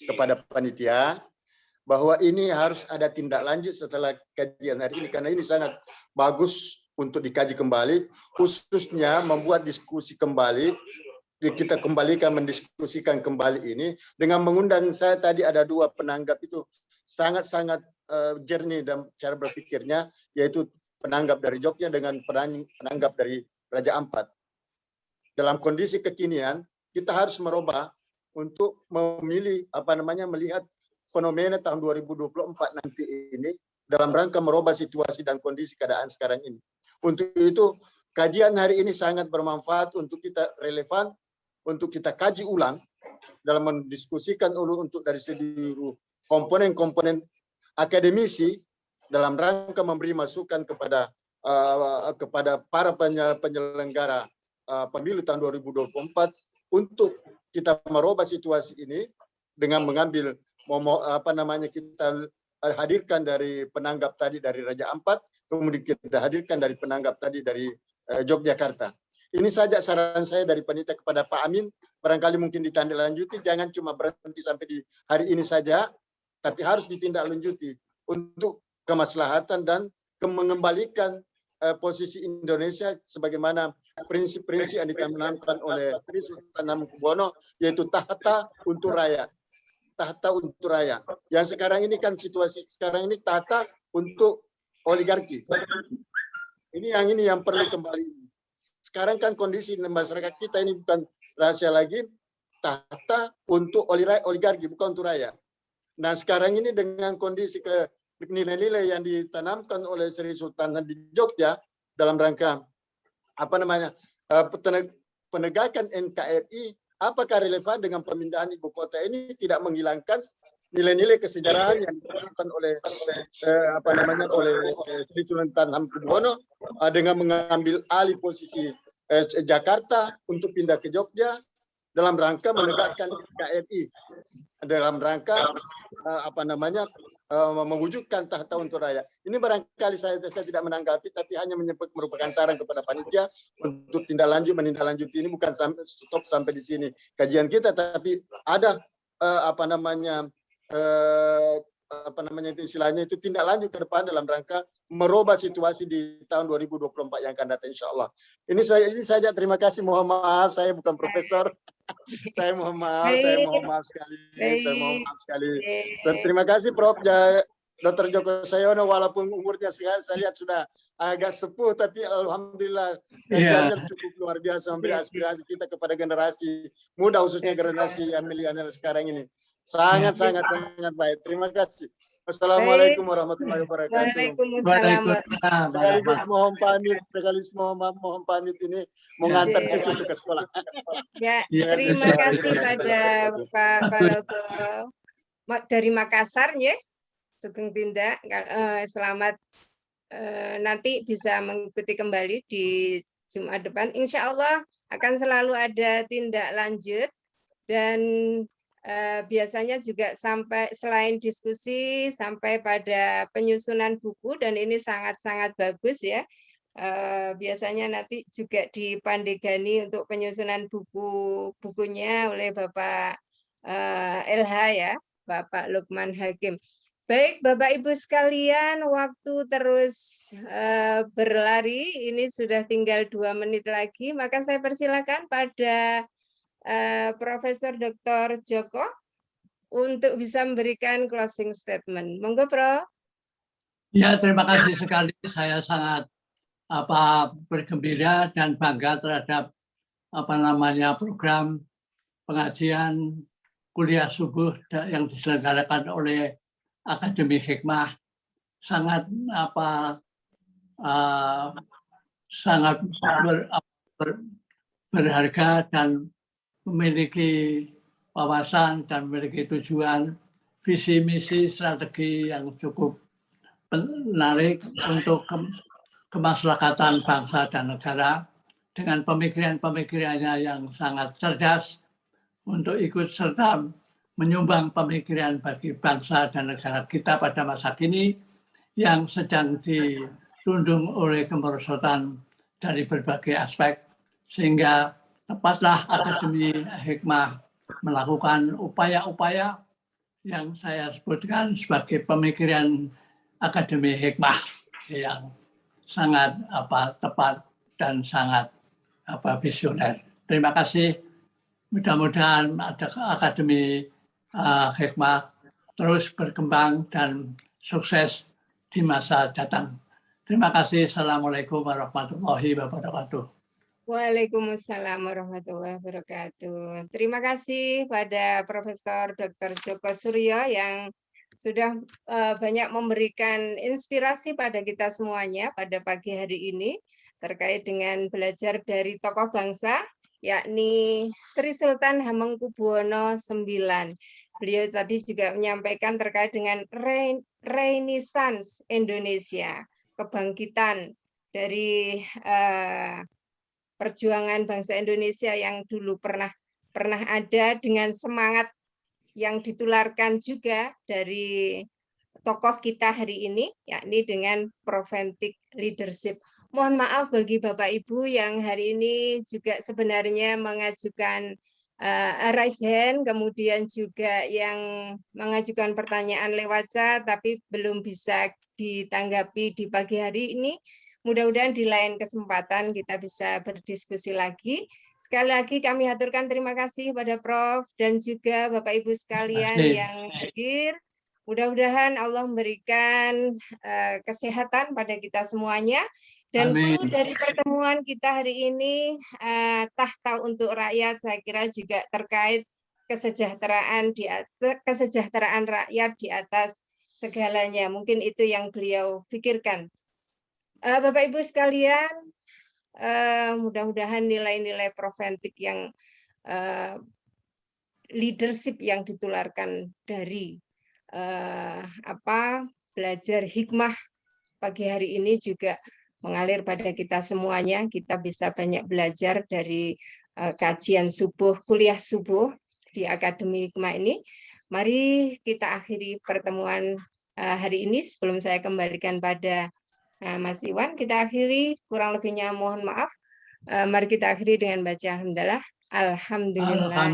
kepada panitia bahwa ini harus ada tindak lanjut setelah kajian hari ini, karena ini sangat bagus untuk dikaji kembali, khususnya membuat diskusi kembali, kita kembalikan mendiskusikan kembali ini dengan mengundang, saya tadi ada 2 penanggap itu sangat-sangat jernih dan cara berpikirnya, yaitu penanggap dari Jogja dengan penanggap dari Raja Ampat. Dalam kondisi kekinian, kita harus merubah untuk memilih melihat fenomena tahun 2024 nanti ini dalam rangka merubah situasi dan kondisi keadaan sekarang ini. Untuk itu, kajian hari ini sangat bermanfaat untuk kita relevan, untuk kita kaji ulang dalam mendiskusikan untuk dari seluruh komponen-komponen akademisi dalam rangka memberi masukan kepada para penyelenggara pemilu tahun 2024 untuk kita merubah situasi ini dengan mengambil kita hadirkan dari penanggap tadi dari Raja Ampat, kemudian kita hadirkan dari penanggap tadi dari Yogyakarta. Ini saja saran saya dari panitia kepada Pak Amin, barangkali mungkin ditindaklanjuti, jangan cuma berhenti sampai di hari ini saja, tapi harus ditindaklanjuti untuk kemaslahatan dan mengembalikan posisi Indonesia sebagaimana prinsip-prinsip yang ditanamkan oleh Sri Sultan Hamengkubuwono, yaitu tahta untuk rakyat. Tahta untuk rakyat. Yang sekarang ini kan situasi sekarang ini tahta untuk oligarki. Ini yang perlu kembali. Sekarang kan kondisi masyarakat kita ini bukan rahasia lagi, tahta untuk oligarki, bukan untuk rakyat. Nah sekarang ini dengan kondisi nilai-nilai yang ditanamkan oleh Sri Sultan di Jogja dalam rangka penegakan NKRI, apakah relevan dengan pemindahan ibu kota ini tidak menghilangkan nilai-nilai kesejarahan yang ditanamkan oleh Sri Sultan Hamengkubuwono dengan mengambil alih posisi Jakarta untuk pindah ke Jogja dalam rangka menegakkan NKRI, dalam rangka mewujudkan tahta untuk rakyat. Ini barangkali saya tidak menanggapi, tapi hanya merupakan saran kepada panitia untuk menindaklanjuti ini, bukan stop sampai di sini kajian kita, tapi ada istilahnya itu tindak lanjut ke depan dalam rangka merubah situasi di tahun 2024 yang akan datang, insya Allah. Ini saja. Terima kasih. Mohon maaf, saya bukan profesor. Saya mohon maaf sekali. Terima kasih Prof. Dr. Joko Sayono, walaupun umurnya sekarang saya lihat sudah agak sepuh, tapi alhamdulillah kajiannya cukup luar biasa, memberi aspirasi kita kepada generasi muda, khususnya generasi yang milenial sekarang ini. Sangat baik. Terima kasih. Assalamualaikum warahmatullahi wabarakatuh. Sekaligus mohon pamit ini mau ngantar cucu ke sekolah. Ya, terima kasih pada Pak Balogo dari Makassar ya, Sugeng Tindak. Selamat nanti bisa mengikuti kembali di Jumat depan. Insya Allah akan selalu ada tindak lanjut dan biasanya juga sampai selain diskusi sampai pada penyusunan buku, dan ini sangat-sangat bagus ya. Biasanya nanti juga dipandegani untuk penyusunan bukunya oleh Bapak LH ya, Bapak Lukman Hakim. Baik Bapak Ibu sekalian, waktu terus berlari, ini sudah tinggal 2 menit lagi, maka saya persilakan pada Profesor Dr. Joko untuk bisa memberikan closing statement. Monggo, Prof. Ya, terima kasih sekali. Saya sangat bergembira dan bangga terhadap program pengajian kuliah subuh yang diselenggarakan oleh Akademi Hikmah. Sangat berharga dan memiliki wawasan dan memiliki tujuan, visi misi strategi yang cukup menarik untuk kemaslahatan bangsa dan negara, dengan pemikiran-pemikirannya yang sangat cerdas untuk ikut serta menyumbang pemikiran bagi bangsa dan negara kita pada masa kini yang sedang dirundung oleh kemerosotan dari berbagai aspek, sehingga tepatlah Akademi Hikmah melakukan upaya-upaya yang saya sebutkan sebagai pemikiran Akademi Hikmah yang sangat tepat dan sangat visioner. Terima kasih. Mudah-mudahan Akademi Hikmah terus berkembang dan sukses di masa datang. Terima kasih. Assalamualaikum warahmatullahi wabarakatuh. Waalaikumsalam warahmatullahi wabarakatuh. Terima kasih pada Profesor Dr. Joko Suryo yang sudah banyak memberikan inspirasi pada kita semuanya pada pagi hari ini terkait dengan belajar dari tokoh bangsa, yakni Sri Sultan Hamengkubuwono IX. Beliau tadi juga menyampaikan terkait dengan Renaissance Indonesia, kebangkitan dari perjuangan bangsa Indonesia yang dulu pernah ada, dengan semangat yang ditularkan juga dari tokoh kita hari ini, yakni dengan prophetic leadership. Mohon maaf bagi Bapak Ibu yang hari ini juga sebenarnya mengajukan raise hand, kemudian juga yang mengajukan pertanyaan lewat chat, tapi belum bisa ditanggapi di pagi hari ini. Mudah-mudahan di lain kesempatan kita bisa berdiskusi lagi. Sekali lagi kami haturkan terima kasih pada Prof dan juga Bapak Ibu sekalian yang hadir. Mudah-mudahan Allah memberikan kesehatan pada kita semuanya. Dan clue dari pertemuan kita hari ini, tahta untuk rakyat, saya kira juga terkait kesejahteraan rakyat di atas segalanya. Mungkin itu yang beliau pikirkan. Bapak Ibu sekalian, mudah-mudahan nilai-nilai Profentik yang leadership yang ditularkan dari belajar hikmah pagi hari ini juga mengalir pada kita semuanya. Kita bisa banyak belajar dari kajian subuh, kuliah subuh di Akademi Hikmah ini. Mari kita akhiri pertemuan hari ini. Sebelum saya kembalikan pada Mas Iwan, kita akhiri, kurang lebihnya mohon maaf. Mari kita akhiri dengan baca hamdalah. Alhamdulillah.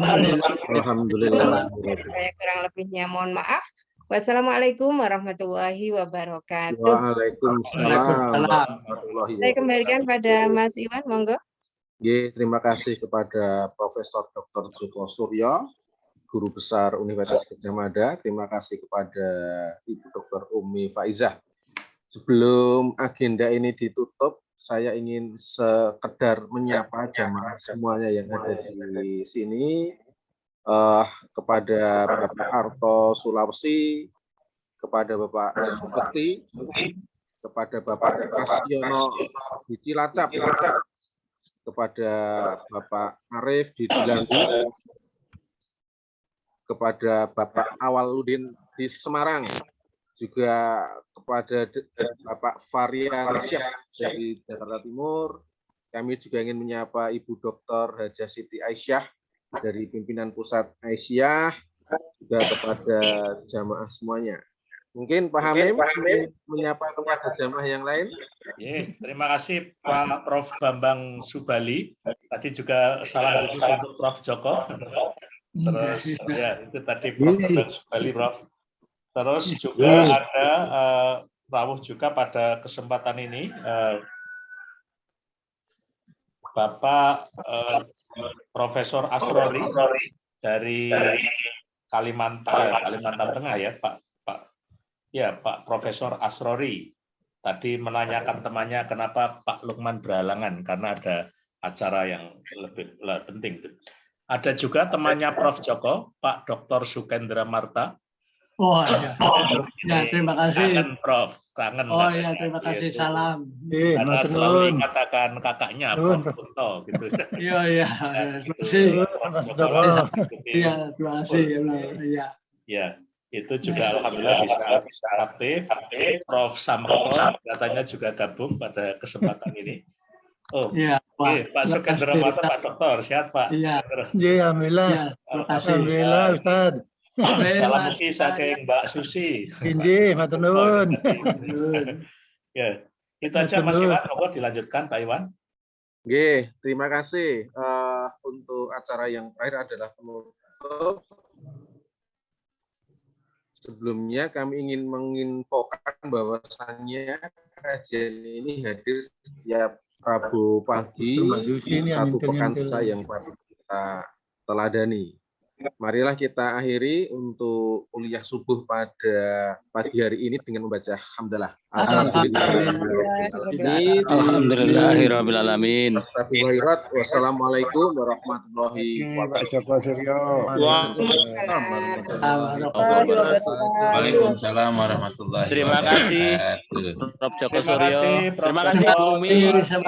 Alhamdulillah. Saya kurang lebihnya mohon maaf. Wassalamualaikum warahmatullahi wabarakatuh. Waalaikumsalam warahmatullahi Saya kembalikan pada Mas Iwan, monggo. Terima kasih kepada Profesor Dr. Joko Suryo, Guru Besar Universitas Gadjah Mada. Terima kasih kepada Ibu Dr. Umi Faizah. Sebelum agenda ini ditutup, saya ingin sekedar menyapa jamaah semuanya yang ada di sini, kepada Bapak Arto Sulawesi, kepada Bapak Suketi, kepada Bapak Kasyono di Cilacap, kepada Bapak Arif di Dilandu, kepada Bapak Awaludin di Semarang, juga kepada Bapak Varian Syah dari Jakarta Timur. Kami juga ingin menyapa Ibu Dr. Hajah Siti Aisyah dari pimpinan pusat Aisyah, juga kepada jamaah semuanya. Mungkin Pak Hamim menyapa kepada jamaah yang lain. Terima kasih Pak Prof. Bambang Subali. Tadi juga salam khusus untuk Prof. Joko. Terus ya itu tadi Prof. Bambang Subali, Prof. Terus juga ada rawuh juga pada kesempatan ini Bapak Profesor Asrori dari Kalimantan Tengah ya Pak Profesor Asrori tadi menanyakan temannya kenapa Pak Lukman berhalangan karena ada acara yang lebih penting. Ada juga temannya Prof. Joko, Pak Dr. Sukendra Marta. Oh iya. Ya, terima kasih. Kangen Prof, kangen. Oh iya, terima kasih. Salam. Karena selalu dikatakan kakaknya Prof. Kunto gitu. Iya. Terima kasih. Iya, terima kasih. Iya. Ya, itu juga alhamdulillah bisa aktif. Prof. Samroto katanya juga gabung pada kesempatan ini. Oh, iya, Pak Sukendra Marta, Pak Dokter, sehat Pak? Iya. Alhamdulillah. Alhamdulillah, Ustaz. Salam uki saking Mbak Susi. Injih, matur nuwun. Ya, itu aja Mas Iwan. Monggo dilanjutkan Pak Iwan. Terima kasih. Untuk acara yang terakhir adalah penutup. Sebelumnya kami ingin menginfokan bahwasannya kajian ini hadir setiap Rabu pagi satu pekan selesai yang patut kita teladani. Marilah kita akhiri untuk kuliah subuh pada pagi hari ini dengan membaca hamdalah. Alhamdulillahirrahmanirrahim. Wassalamualaikum warahmatullahi wabarakatuh. Waalaikumsalam warahmatullahi wabarakatuh. Terima kasih Prof. Joko Suryo. Terima kasih Bu Umi.